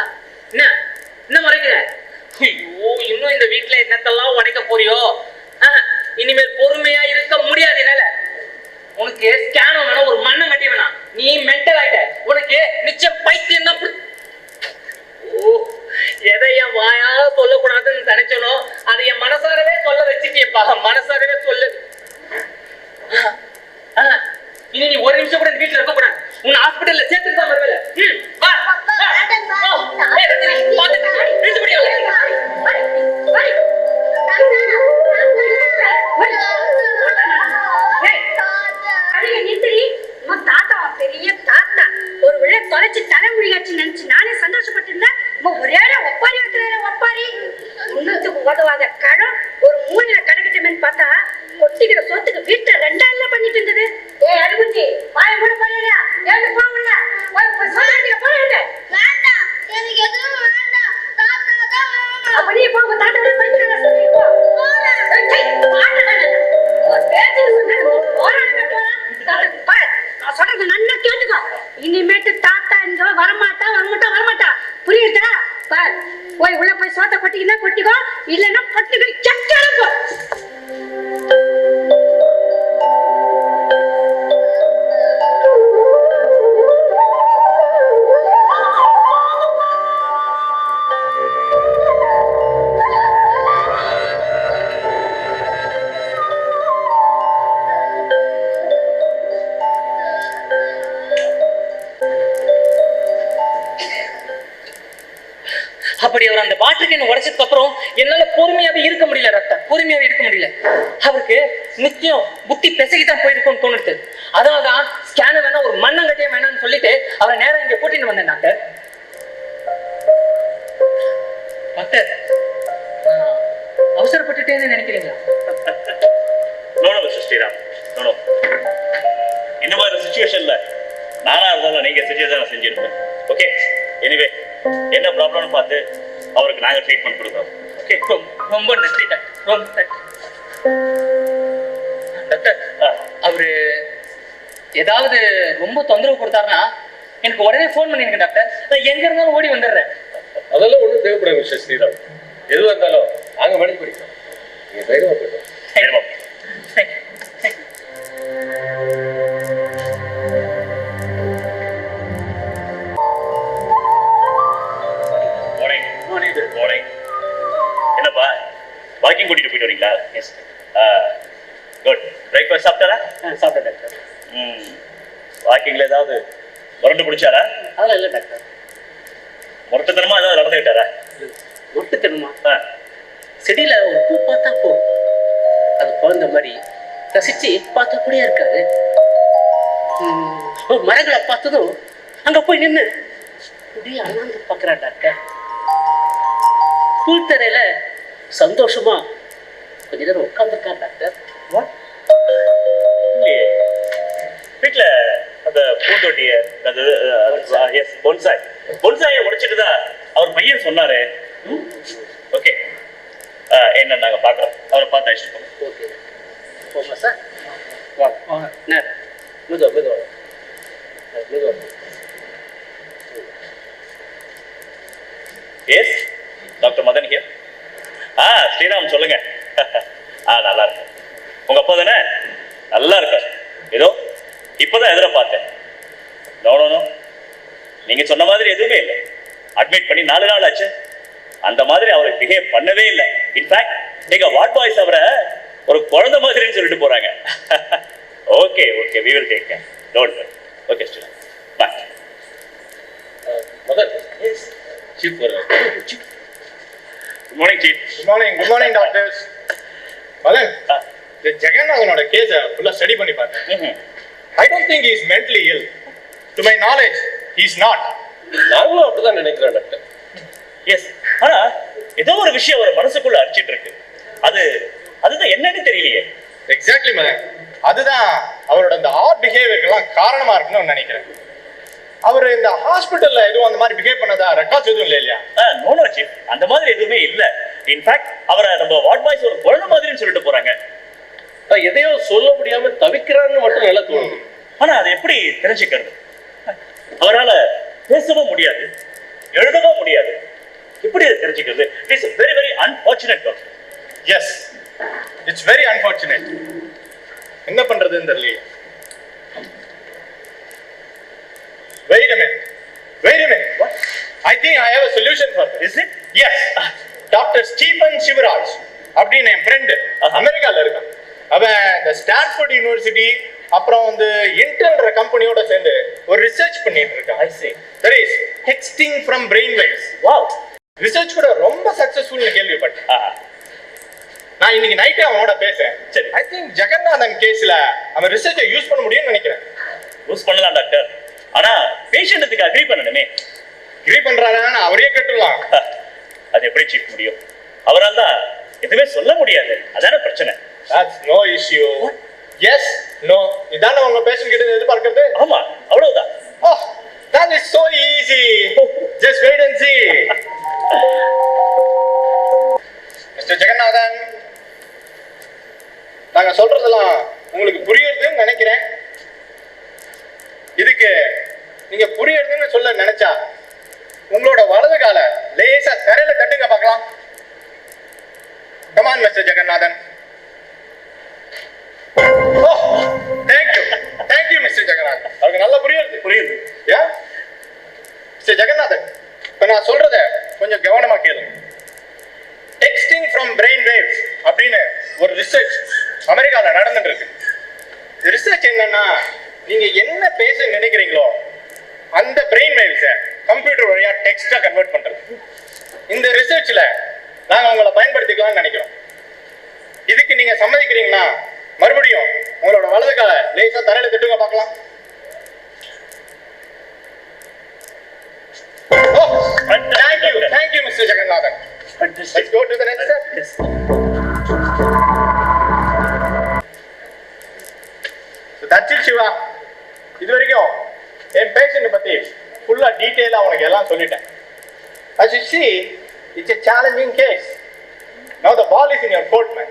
என்ன முறைக்கிற? ஐயோ இன்னும் இந்த வீட்டுல என்னத்தெல்லாம் உடைக்க போறியோ? இனிமேல் பொறுமையா இருக்க முடியாது என்னால. உனக்கு ஸ்கேன் வேணும், ஒரு மண்ணை கட்டி வேணாம். நீ மென்டல் ஆயிட்ட. உனக்கு நிச்சயம் பைத்தியம் தான். ஓ எதை என் வாயால சொல்லக்கூடாதுன்னு நினைச்சனோ அதை என் மனசாரவே சொல்ல வச்சுட்டியப்பா. மனசாரவே சொல்லு. இனி நீ ஒரு நிமிஷம் கூட வீட்டுல இருக்க கூடாது. உன்னை ஹாஸ்பிட்டல்ல சேர்த்துட்டு தான் வருவேல. வா பண்ணிக்கிறேன்னு பார்த்தா கொட்டிக்கிற சோத்துக்கு வீட்டை ரெண்டாயிரம் பண்ணிட்டு இருந்தது. ஏய் அழுகுஞ்சி வாய மூட போறியா? ஏன்னு போகல போறேன். வேண்டாம், எனக்கு எதுவும் வேண்டாம். தாத்தா தான் வேணும். அப்ப நீ போக தாத்தா பைத்தியக்கார சொல்லி போ. போறேன். சொல்றது நல்லா கேட்டுக்கோ. இனிமேட்டு தாத்தா இங்க வரமாட்டா புரியுதா? போய் உள்ள போய் சோத்த கொட்டிக்கினா கொட்டிக்கோ, இல்லைன்னா பட்டுக்கு சக்கரப்போ. அப்படி அவர் அந்த பாட்டிலுக்கு என்ன உடைச்சதுக்கு அப்புறம் என்னால பொறுமையாவே இருக்க முடியல டாக்டர், பொறுமையாவே இருக்க முடியல. அவருக்கு நிச்சயம் புத்தி பெசகிதான் போயிருக்கும்னு தோணுது. அதனாலதான் ஸ்கேனர் வேணா ஒரு மண்ணங்கட்டியே வேணாம்னு சொல்லிட்டு அவரை நேரம் இங்க கூட்டிட்டு வந்தேன் டாக்டர். டாக்டர் அவசரப்பட்டுட்டேன்னு நினைக்கிறீங்களா? No mister Shriram, no. இந்த மாதிரி சுச்சுவேஷன்ல நானா இருந்தாலும் நீங்க செஞ்சதான் செஞ்சிருப்பேன். ஓகே, எனிவே என்ன ப்ராப்ளம்னு பார்த்து அவருக்கு நாங்க ட்ரீட்மெண்ட் கொடுக்குறோம். ஓகே, ரொம்ப நன்றி டாக்டர், ரொம்ப நன்றி டாக்டர். அவரு ஏதாவது ரொம்ப தொந்தரவு கொடுத்தாருன்னா எனக்கு உடனே ஃபோன் பண்ணிருங்க டாக்டர், நான் எங்க இருந்தாலும் ஓடி வந்துடுறேன். அதெல்லாம் ஒன்றும் தேவைப்படாது மிஸ்டர் ஸ்ரீராம். எதுவாக இருந்தாலும் நாங்கள் மணி பிடிக்கும். நீங்கள் தைரியமாக போயிட்டோம். தேங்க்யூ. என்னப்பா வாக்கிங் கூட்டிட்டு போயிட்டு வரீங்களா? எஸ். குட். பிரேக்ஃபாஸ்ட் சாப்பிட்டாரா? சாப்பிட்டேன் டாக்டர். வாக்கிங்ல ஏதாவது முரண்டு பிடிச்சாரா? அதெல்லாம் இல்லை டாக்டர். முரட்டுத்தனமா ஏதாவது நடந்துக்கிட்டாரா? முரட்டுத்தனமா? செடியில ஒரு பூ பார்த்தா போதும், அது குழந்தை மாதிரி ரசிச்சு பார்த்த கூடயே இருக்காது. மரங்களை பார்த்ததும் அங்க போய் நின்று அப்படியே அண்ணாந்து பார்க்கிறா டாக்டர். புல்தரையில சந்தோஷமா கொஞ்ச நேரம் உட்காந்துருக்கா டாக்டர். இல்லையே, வீட்டுல அந்த பூந்தொட்டிய பொன்சாயை உடைச்சிட்டு தான் அவர் பையன் சொன்னாரு. ஓகே, என்ன நாங்க பாக்குறோம், அவரை பார்த்து அழைச்சிட்டு போங்க. ஓகே போமா சார். வாங்க மெதுவா மெதுவா மெதுவா. Yes, doctor Madan here. Shriram சொல்லுங்க. நல்லா இருக்கு. உங்க அப்பா தானே? நல்லா இருக்காரு. ஏதோ இப்பதான் எதிர பார்த்தேன். நோ, நீங்க சொன்ன மாதிரி எதுவுமே இல்லை. அட்மிட் பண்ணி 4 நாள் ஆச்சு. அந்த மாதிரி அவரை பிஹேவ் பண்ணவே இல்லை. இன்ஃபேக்ட் எங்க வார்ட் பாய்ஸ் அவரை ஒரு குழந்தை மாதிரின்னு சொல்லிட்டு போறாங்க. Okay, we will take care. Don't worry. Okay, Shriram. Bye. Madan, chief வர்றாரு. Good morning, Chief. Good morning doctors. Madan, இந்த ஜெகநாதனோட கேஸை ஃபுல்லா ஸ்டடி பண்ணி பார்த்தேன். I don't think he is mentally ill. To my knowledge, he is not. நாங்களும் அப்படிதான் நினைக்கிறோம் டாக்டர். எஸ், ஆனா ஏதோ ஒரு விஷயம் அவர் மனசுக்குள்ள அடிச்சிட்டு இருக்கு. அதுதான் என்னன்னு தெரியலையே. எக்ஸாக்ட்லி மதன், அதுதான் அவரோட இந்த ஆட் பிஹேவியர்க்கெல்லாம் காரணமா இருக்குன்னு நினைக்கிறேன். அவர் இந்த ஹாஸ்பிட்டல்ல எதுவும் அந்த மாதிரி பிஹேவ் பண்ணதா ரெக்கார்ட்ஸ் எதுவும் இல்லை இல்லையா? நோ சீஃப், அந்த மாதிரி எதுவுமே இல்ல. இன்ஃபேக்ட் அவரை நம்ம வார்ட் பாய்ஸ் ஒரு குழந்தை மாதிரின்னு சொல்லிட்டு போறாங்க. எதையோ சொல்ல முடியாம தவிக்கிறான்னு மட்டும் நல்லா தோணுது. ஆனா அது எப்படி தெரிஞ்சுக்கிறது? அவரால பேசவும் முடியாது, எழுதவும் முடியாது. எப்படி அதை தெரிஞ்சுக்கிறது? It's very very unfortunate doctor. Yes, it's very unfortunate. என்ன பண்றதுன்னு தெரியலையே. Wait a minute. What? I think I have a solution for this. Is it? Yes. Dr. Stephen Shivaraj அப்படின்னு என் ஃப்ரெண்டு அமெரிக்கால இருக்கான். அவன் இந்த ஸ்டான்ஃபோர்ட் யூனிவர்சிட்டி அப்புறம் வந்து இன்டர்ன்ற கம்பெனியோட சேர்ந்து ஒரு ரிசர்ச் பண்ணிட்டு இருக்கான். I see. That is texting from brain waves. Wow. Research கூட ரொம்ப சக்சஸ்ஃபுல்னு கேள்விப்பட்டேன். நான் இன்னைக்கு நைட்டே அவனோட பேசுறேன். சரி. ஐ திங்க் ஜெகநாதன் கேஸ்ல அவன் ரிசர்ச்சை யூஸ் பண்ண முடியும்னு நினைக்கிறேன். யூஸ் பண்ணலாம் டாக்டர், ஆனா பேஷண்ட்டுக்கு அக்ரி பண்ணணுமே. அக்ரி பண்றானா அவரே கேட்டுடலாம். அது எப்படி சீஃப் முடியும்? அவரால் தான் எதுவுமே சொல்ல முடியாது. அதான பிரச்சனை. That's no issue. Yes, no. இதானே உங்க பேஷண்ட் கிட்ட எதிர்பார்க்கிறது? ஆமா, அவ்வளவுதான். Oh, that is so easy. Just wait and see. Mr. Jeganathan, நாங்க சொல்றதெல்லாம் உங்களுக்கு புரியுதுன்னு நினைக்கிறேன். இதுக்கு நீங்க புரியுதுன்னு சொல்ல நினைச்சா உங்களோட வலது கால லேசா தரையில தட்டுங்க பார்க்கலாம். Come on, Mr. Jeganathan. Oh, thank you. Thank you, Mr. Jeganathan. அவருக்கு நல்லா புரியுது. Yeah? Mr. ஜெகநாதன், இப்ப நான் சொல்றத கொஞ்சம் கவனமா கேளுங்க. டெக்ஸ்டிங் ஃப்ரம் பிரெயின் வேவ்ஸ் அப்படின்னு ஒரு ரிசர்ச் அமெரிக்கால நடந்துட்டு இருக்கு. ரிசர்ச் என்னன்னா, நீங்க என்ன பேச நினைக்கிறீங்களோ அந்த பிரெயின் வேவ்ஸ கம்ப்யூட்டர் வழியா டெக்ஸ்டா கன்வெர்ட் பண்றது. இந்த ரிசர்ச்ல நாங்க உங்களை பயன்படுத்திக்கலாம்னு நினைக்கிறோம். இதுக்கு நீங்க சம்மதிக்கிறீங்கன்னா மறுபடியும் உங்களோட வலது கால லேசா தரையில தட்டுங்க பார்க்கலாம். Oh, thank you, Mr. Jeganathan. Let's go to the next step. Yes. So that's it, Shiva. இது வரைக்கும் என் பேஷண்ட் பத்தி ஃபுல்லா டீடைலா உனக்கு எல்லாம் சொல்லிட்டேன். As you see, it's a challenging case. Now the ball is in your court, man.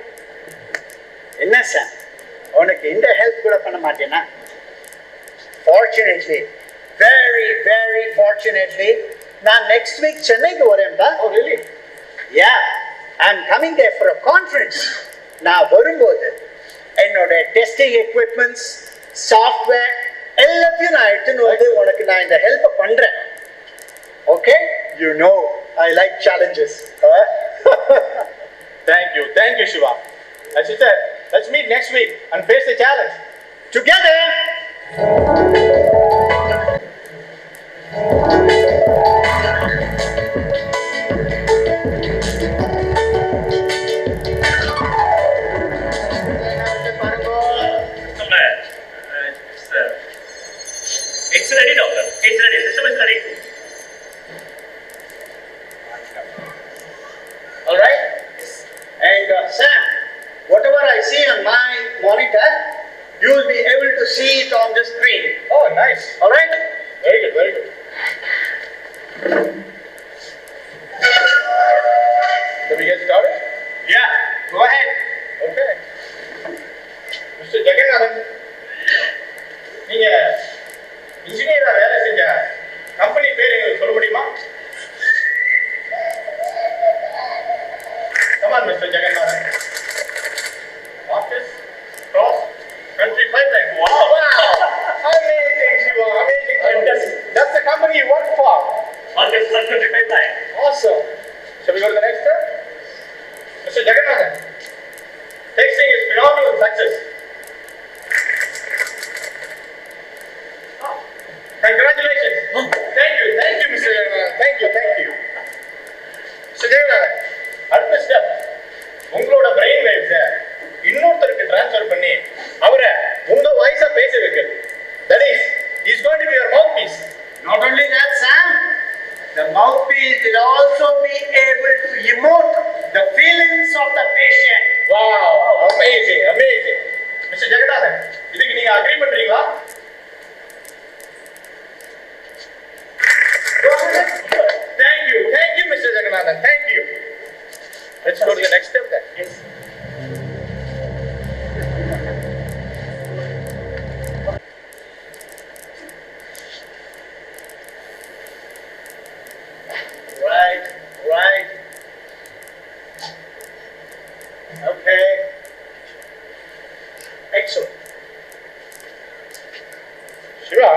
என்ன sir, உனக்கு இந்த ஹெல்ப் கூட பண்ண மாட்டேனா? Fortunately, very fortunately, நான் next week சென்னைக்கு வரேன்டா. Oh, really? Yeah, I'm coming there for a conference. நான் வரும்போது என்னோட டெஸ்டிங் எக்யூப்மெண்ட்ஸ், சாஃப்ட்வேர் எல்லாத்தையும் நான் எடுத்துன்னு வந்து உனக்கு நான் இந்த ஹெல்ப் பண்றேன். Okay? You know I like challenges. Thank you, Shiva. As you said, let's meet next week and face the challenge together. It's ready, doctor. It's ready. System is ready. All right? And Sam, whatever I see on my monitor, you will be able to see it on the screen. Oh, nice. All right? Very good. Shall we get started? Yeah, go ahead. Okay. Mr. Jagannathan, நீங்க இன்ஜினியரா வேலை செஞ்ச company பேர் எங்களுக்கு சொல்ல முடியுமா? Come on, Mr. Jagannathan. Marcus Cross Country Pipeline. Wow. Amazing, Shiva. Amazing. That's the company you work for. Marcus Cross Country Pipeline. Awesome. Shall we go to the next step? Mr. Jagannathan, texting is phenomenal success. Congratulations. Thank you, Mr. Jagannathan. Thank you. Mr. Jagannathan, அடுத்த step உங்களோட brain வேவ்ஸ இன்னொருத்தருக்கு transfer பண்ணி அவரை உங்க வாய்ஸா பேச வைக்கிறது. That is, he's going to be your mouthpiece. Not only that, Sam, the mouthpiece will also be able to emote the feelings of the patient. Wow, amazing. Mr. Jagannathan, இதுக்கு நீங்க agri பண்றீங்களா? Thank you, Mr. Jagannathan. Thank you. Let's go to the next step then. Yes. Right. Okay. Excellent. Shiva,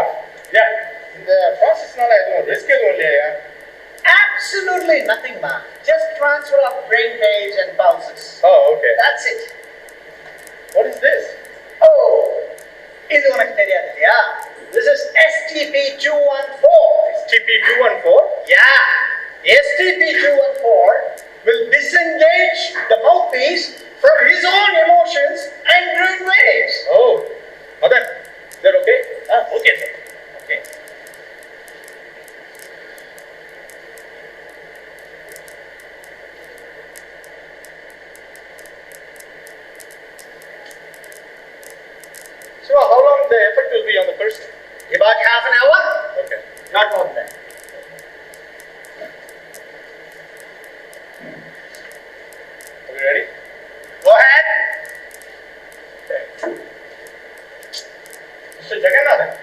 yeah, இந்த ப்ராசஸ்னால எதுவும் risk எதுவும் இல்லையா? Absolutely nothing, ma. Just transfer of brain waves and pulses. Oh, okay. That's it. What is this? Oh, இது உனக்கு தெரியாது இல்லையா? This is STP-214. STP-214? Yeah. STP-214 will disengage the mouthpiece from his own emotions and brain waves. Oh, Madan, is that okay? Okay, sir. Okay. will be on the first? About half an hour? Okay. Not more than that. Are you ready? Go ahead. Mister Jagannathan,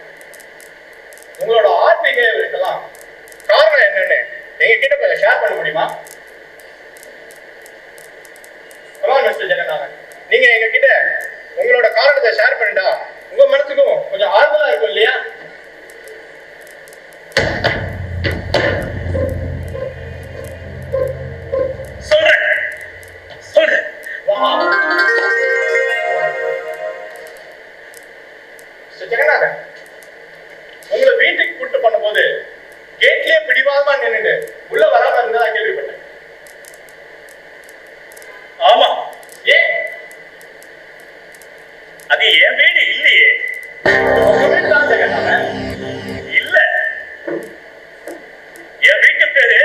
உங்களோட ஆத்மீக இருக்கலாம் காரணம் என்னன்னு எங்க கிட்ட கொஞ்சம் share பண்ண முடியுமா? மிஸ்டர் ஜெகநாதன், நீங்க எங்க கிட்ட உங்களோட காரணத்தை ஷேர் பண்ணிட்டா உங்க மனசுக்கும் கொஞ்சம் ஆறுதலா இருக்கும் இல்லையா? சொல்றேன். மிஸ்டர் ஜெகநாதன், உங்களை வீட்டுக்கு கூட்டு பண்ணும்போது கேட்லயே பிடிவாதமா நின்னுட்டு உள்ள வராம இருந்ததா கேள்விப்பட்டேன். ஆமா, ஏன்? அது என் வீடு இல்லையே. உங்க வீடு தான் ஜெகநாதன். இல்ல, என் வீட்டு பேரு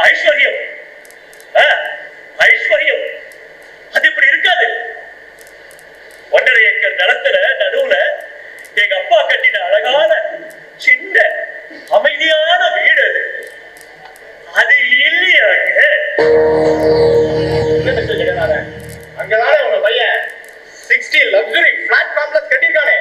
ஐஸ்வர்யம். ஐஸ்வர்யம் அது இப்படி இருக்காது. 1.5 ஏக்கர் நிலத்துல நடுவுல எங்க அப்பா கட்டின அழகான சின்ன அமைதியான வீடு அது இல்லையாங்க. மிஸ்டர் ஜெகநாதன், அங்கதானே உங்க பையன் 60 லக்ஸுரி பிளாட் காம்ப்ளெக்ஸ் கட்டிருக்கானே?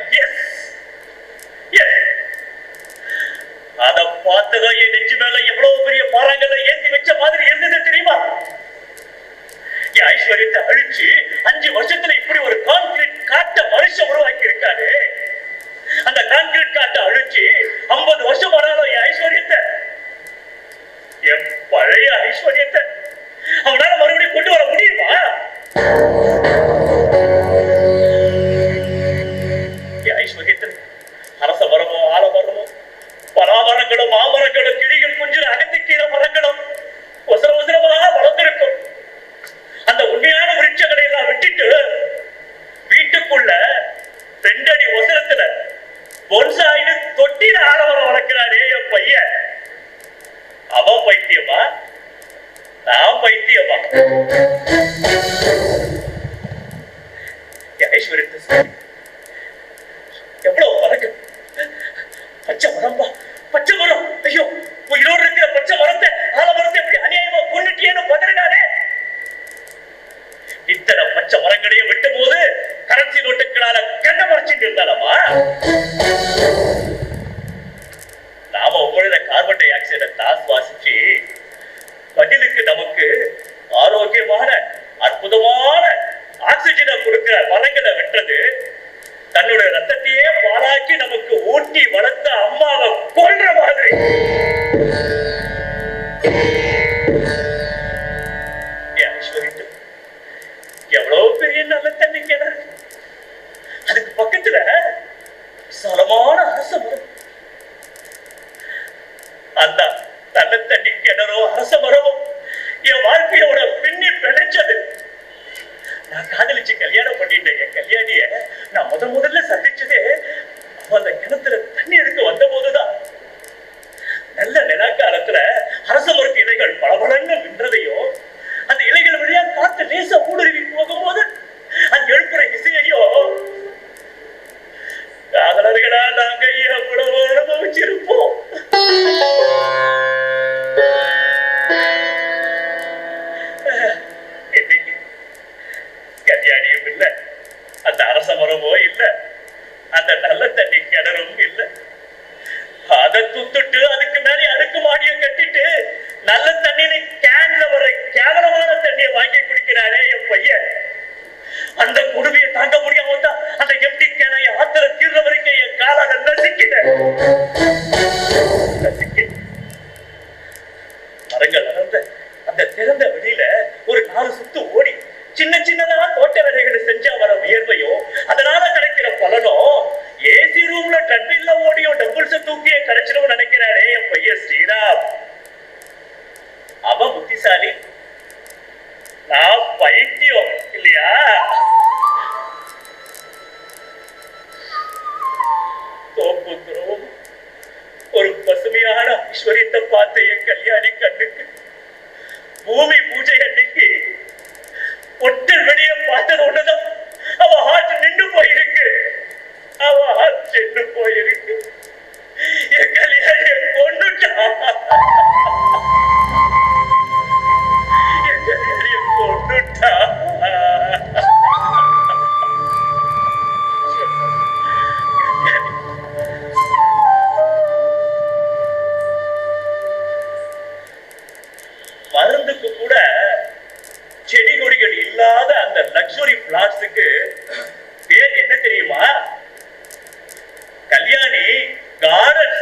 அத பார்த்ததும் என் நெஞ்சு மேல எவ்வளவு பெரிய பாறாங்கல்ல ஏத்தி வச்ச மாதிரி இருந்தது தெரியுமா? என் ஐஸ்வர்யத்தை அழிச்சு 5 வருஷத்துல இப்படி ஒரு கான்கிரீட் காட்ட மனுஷன் உருவாக்கி இருக்காரு. அந்த கான்கிரீட் காட்ட அழிச்சு 50 வருஷம் ஆனாலும் என் ஐஸ்வர்யத்தை, என் பழைய ஐஸ்வர்யத்தை அவனால மறுபடியும் கொண்டு வர முடியுமா? என் ஐஸ்வர்யத்தில் அரச மரமோ ஆலமரமோ பலாமரங்களும் மாமரங்களும் கிளிகள் குஞ்சில் அகத்திக்கீரை மரங்களும் உசரமா வளர்ந்திருக்கும். அந்த உண்மையான விருட்சங்களை எல்லாம் விட்டுட்டு வீட்டுக்குள்ள 2 அடி உசரத்துல பொன்சாயின்னு தொட்டில ஆலமரம் வளர்க்கிறாரே என் பையன். அவன் பைத்தியமா, நான் பைத்தியமா? ஐஸ்வர்யத்தை எவ்வளவு மரங்கள், பச்சை மரம்பா, பச்சை மரம். ஐயோ, உயிரோடு இருக்கிற பச்சை மரத்தை ஆலமரத்தை எப்படி அநியாயமா கொண்டுட்டியேன்னு பதறினாரே. இத்தனை பச்சை மரங்களையும் விட்டும் போது கரன்சி நோட்டுகளால கண்ண மறைச்சிட்டு இருந்தாலமா? நாம உங்களோட கார்பன் டை ஆக்சைடை தான் சுவாசிச்சு பதிலுக்கு நமக்கு ஆரோக்கியமான அற்புதமான ஆக்சிஜனை கொடுக்கிற மரங்களை வெட்டுறது தன்னோட ரத்தத்தையே பாலாக்கி நமக்கு ஊட்டி வளர்த்த அம்மாவை கொல்ற மாதிரி. எவ்வளவு பெரிய நல்ல தண்ணி கிணறு, அதுக்கு பக்கத்துல விசாலமான அரச மரம். அந்த நல்ல தண்ணி கிணறும் அரச மரமும் என் வாழ்க்கையோட பின்னி பிணைச்சது. நான் காதலிச்சு கல்யாணம் பண்ணிட்டேன். என் கல்யாணிய நான் முதல்ல சந்திச்சதே அவன் அந்த கிணத்துல தண்ணி எடுக்க வந்த போதுதான். நல்ல நிலா காலத்துல அரச மரத்து இலைகள் பளபளன்னு நின்றதையும் அந்த இலைகள் வழியா காத்து லேசா ஊடுருவி போகும்போது அது எழுப்புற இசையையோ காதலர்களா நாங்க எவ்வளவு அனுபவிச்சிருப்போம். கல்யாணியும் இல்ல, அந்த அரச மரமோ இல்ல, அந்த நல்ல தண்ணி கிணறும் இல்ல. அதை துத்துட்டு அதுக்கு மேலே அடுக்கு மாடிய கட்டிட்டு நல்ல தண்ணீரை கேன்ல வர கேவலமான தண்ணியை வாங்கி குடிக்கிறாரே என் பையன். அந்த குடுமையை தாங்க முடியாம தான் அந்த எம்டி கேனை ஆத்திர தீர்ற வரைக்கும் என் காலால நசிக்கிட்டேன். மரங்கள் அறந்த அந்த திறந்த வெளியில ஒரு 4 சுத்து ஓடி சின்ன சின்னதா தோட்ட வேலைகளை செஞ்சா வர வியர்வையும் அதனால கிடைக்கிற பலனும் ஏசி ரூம்ல ட்ரெட்மில்ல ஓடியும் டம்பிள்ஸ தூக்கியே கிடைச்சிடும் நினைக்கிறாரே என் பையன் ஸ்ரீராம். அவன் புத்திசாலி, நான் பைத்தியம் இல்லையா? தோப்பு துறவும் ஒரு பசுமையான ஐஸ்வர்யத்தை பார்த்த என் கல்யாணி கண்ணுக்கு பூமி பூஜை அன்னைக்கு ஒட்டல் வெளிய பார்த்தது ஒண்ணுதான் அவ ஹார்ட் நின்று போயிருக்கு. அவ ஹார்ட் நின்று போய் ஹாஸ்பிட்டலுக்கு பேர் என்ன தெரியுமா? கல்யாணி கார்டன்.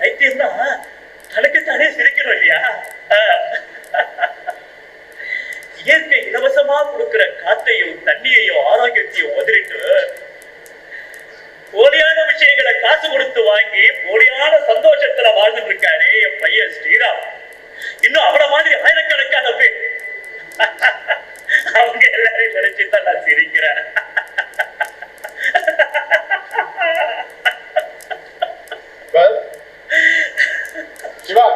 வைத்தியம்னா தனக்குத்தானே சிரிக்கணும் இல்லையா? இயற்கை இலவசமா கொடுக்கிற காத்தையும் தண்ணியையும் ஆரோக்கியத்தையும் உதறிட்டு போலியான விஷயங்களை காசு கொடுத்து வாங்கி போலியான சந்தோஷத்துல வாழ்ந்துட்டு இருக்கானே என் பையன் ஸ்ரீராம். இன்னும் அவன மாதிரி ஆயிரக்கணக்கான பேர். அவங்க எல்லாரையும் நினைச்சுதான் நான் சிரிக்கிறேன். Well, Shiva,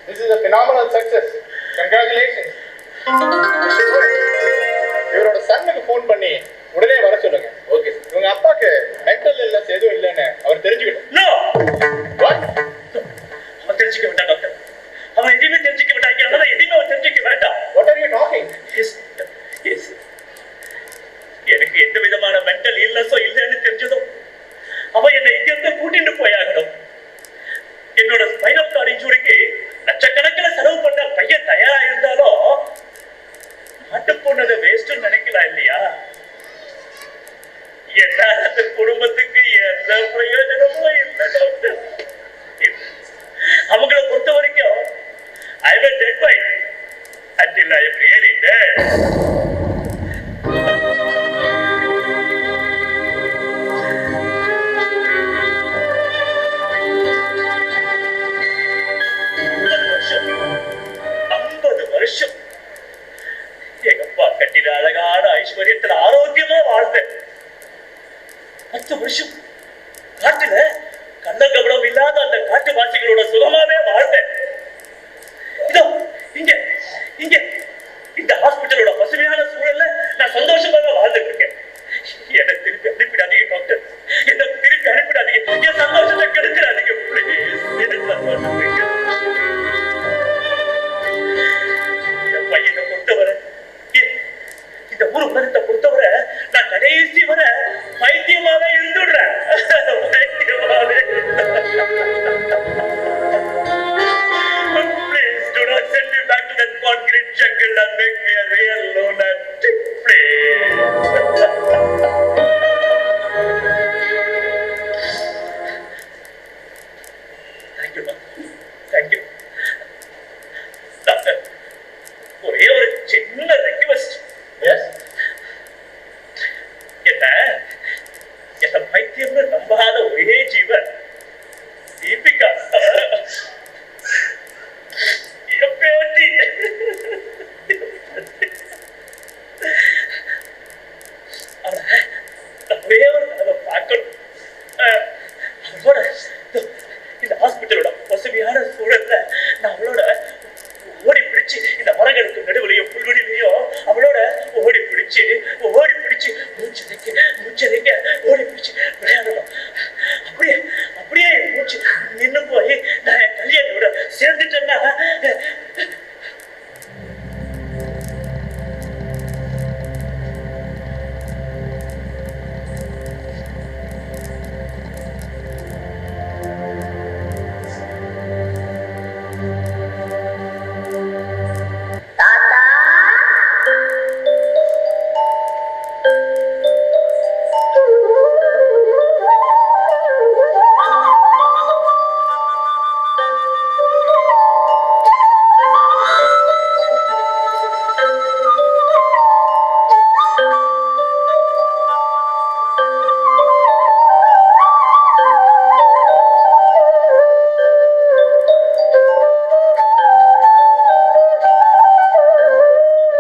this is a phenomenal success. Congratulations. இவரோட சன்னுக்கு ஃபோன் பண்ணி உடனே வர சொல்லுங்க. ஓகே இவங்க அப்பாக்கு மென்டல் இல்னஸ் எதுவும் இல்லைன்னு அவர் தெரிஞ்சுக்கணும். No! What? அவன் தெரிஞ்சுக்க வேண்டாம் டாக்டர். அவன் எதுவுமே தெரிஞ்சுக்க வேண்டாம். எதுவுமே அவன் தெரிஞ்சுக்க வேண்டாம். What are you talking? Yes, yes. எனக்கு எந்த விதமான மென்டல் இல்னஸோ இல்லைன்னு தெரிஞ்சதும் அவன் என்னை இங்கிருந்து கூட்டிட்டு போயாகணும். என்னோட ஸ்பைனல் கார்டு இன்ஜூரிக்கு லட்சக்கணக்கில் செலவு பண்ண பையன் தயாரா இருந்தாலும் மாட்டு போனதை வேஸ்ட் நினைக்கலாம் இல்லையா? என்ன அந்த குடும்பத்துக்கு எந்த பிரயோஜனமும் இல்லை டாக்டர். அவங்களை பொறுத்த வரைக்கும் I will dead by until I am really dead. வருஷம் எங்க அப்பா கட்டின அழகான ஐஸ்வர்யத்துல ஆரோக்கியமா வாழ்ந்தேன். 10 வருஷம் காட்டுல கள்ளக்கபடம் இல்லாத அந்த காட்டுவாசிகளோட சுகமாவே வாழ்ந்தேன். இதோ இங்க இங்க இந்த ஹாஸ்பிட்டலோட பசுமையான சூழல்ல நான் சந்தோஷமாக வாழ்ந்துட்டு இருக்கேன். என்ன திருப்பி அனுப்பிடாதீங்க டாக்டர். என்ன திருப்பி அனுப்பிடாதீங்க. என் சந்தோஷத்தை கெடுத்துடாதீங்க ப்ளீஸ். என் சந்தோஷத்தை பையனை பொறுத்தவரை இந்த ஊர் உலகத்தை பொறுத்தவரை நான் கடைசி வரை பைத்தியமாவே இருந்துடுறேன். பைத்தியமாவே. Please do not send me back to that concrete jungle and make me a real lunatic, please. Thank you, doctor. Thank you. Doctor, ஒரே ஒரு சின்ன ரெக்வெஸ்ட். Yes? என்ன பைத்தியம்னு நம்பாத ஒரே ஜீவன் தீபிகா பேட்டி. ஒரே ஒரு தடவை பார்க்கணும். அவளோட இந்த ஹாஸ்பிட்டலோட பசுமையான சூழல்ல நான் அவளோட ஓடி பிடிச்சு இந்த மரங்களுக்கு நடுவுலையும் புல்வெளியிலையும் அவளோட ஓடி பிடிச்சு மூச்சதைக்க ஓடி பிடிச்சு விளையாடணும். அப்படியே மூச்சு நின்று போய் நான் என் கல்யாணியோட சேர்ந்துட்டேன்னா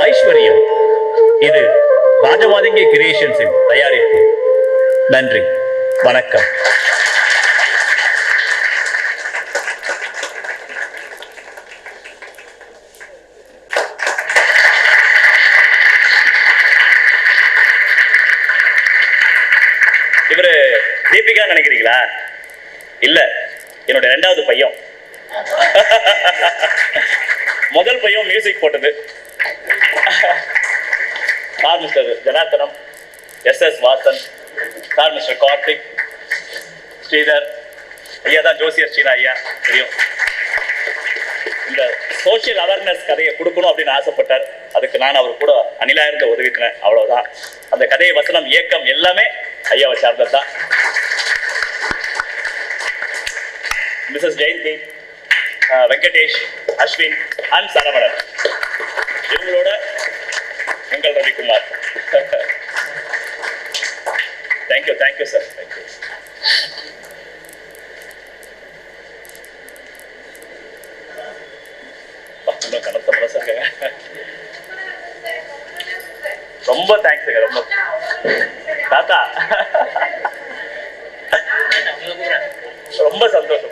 ஐஸ்வர்யம். இது ராஜமாதங்கி கிரியேஷன்ஸின் தயாரிப்பு. நன்றி, வணக்கம். இவரு தீபிகா நினைக்கிறீங்களா? இல்ல, என்னோட 2வது பையன். முதல் பையன் மியூசிக் போட்டது mister Janarthanam, SS Vasan, sir mister Karthik, Sridhar ஐயா தான் ஜோசியர் ஸ்ரீதர் ஐயா தெரியும். இந்த சோஷியல் அவேர்னஸ் கதையை கொடுக்கணும் அப்படின்னு ஆசைப்பட்டார். அதுக்கு நான் அவர் கூட அணிலா இருந்து உதவிக்கிறேன், அவ்வளவுதான். அந்த கதையை வசனம் இயக்கம் எல்லாமே ஐயாவை சார்ந்தது தான். மிஸ்ஸஸ் ஜெயந்தி, வெங்கடேஷ், அஸ்வின் அண்ட் சரவணன், இவங்களோட உங்கள் Ravikumar. Thank you thank you sir, thank you. இன்னும் கனத்த மனசாங்க. ரொம்ப தேங்க்ஸுங்க, ரொம்ப தாத்தா ரொம்ப சந்தோஷம்.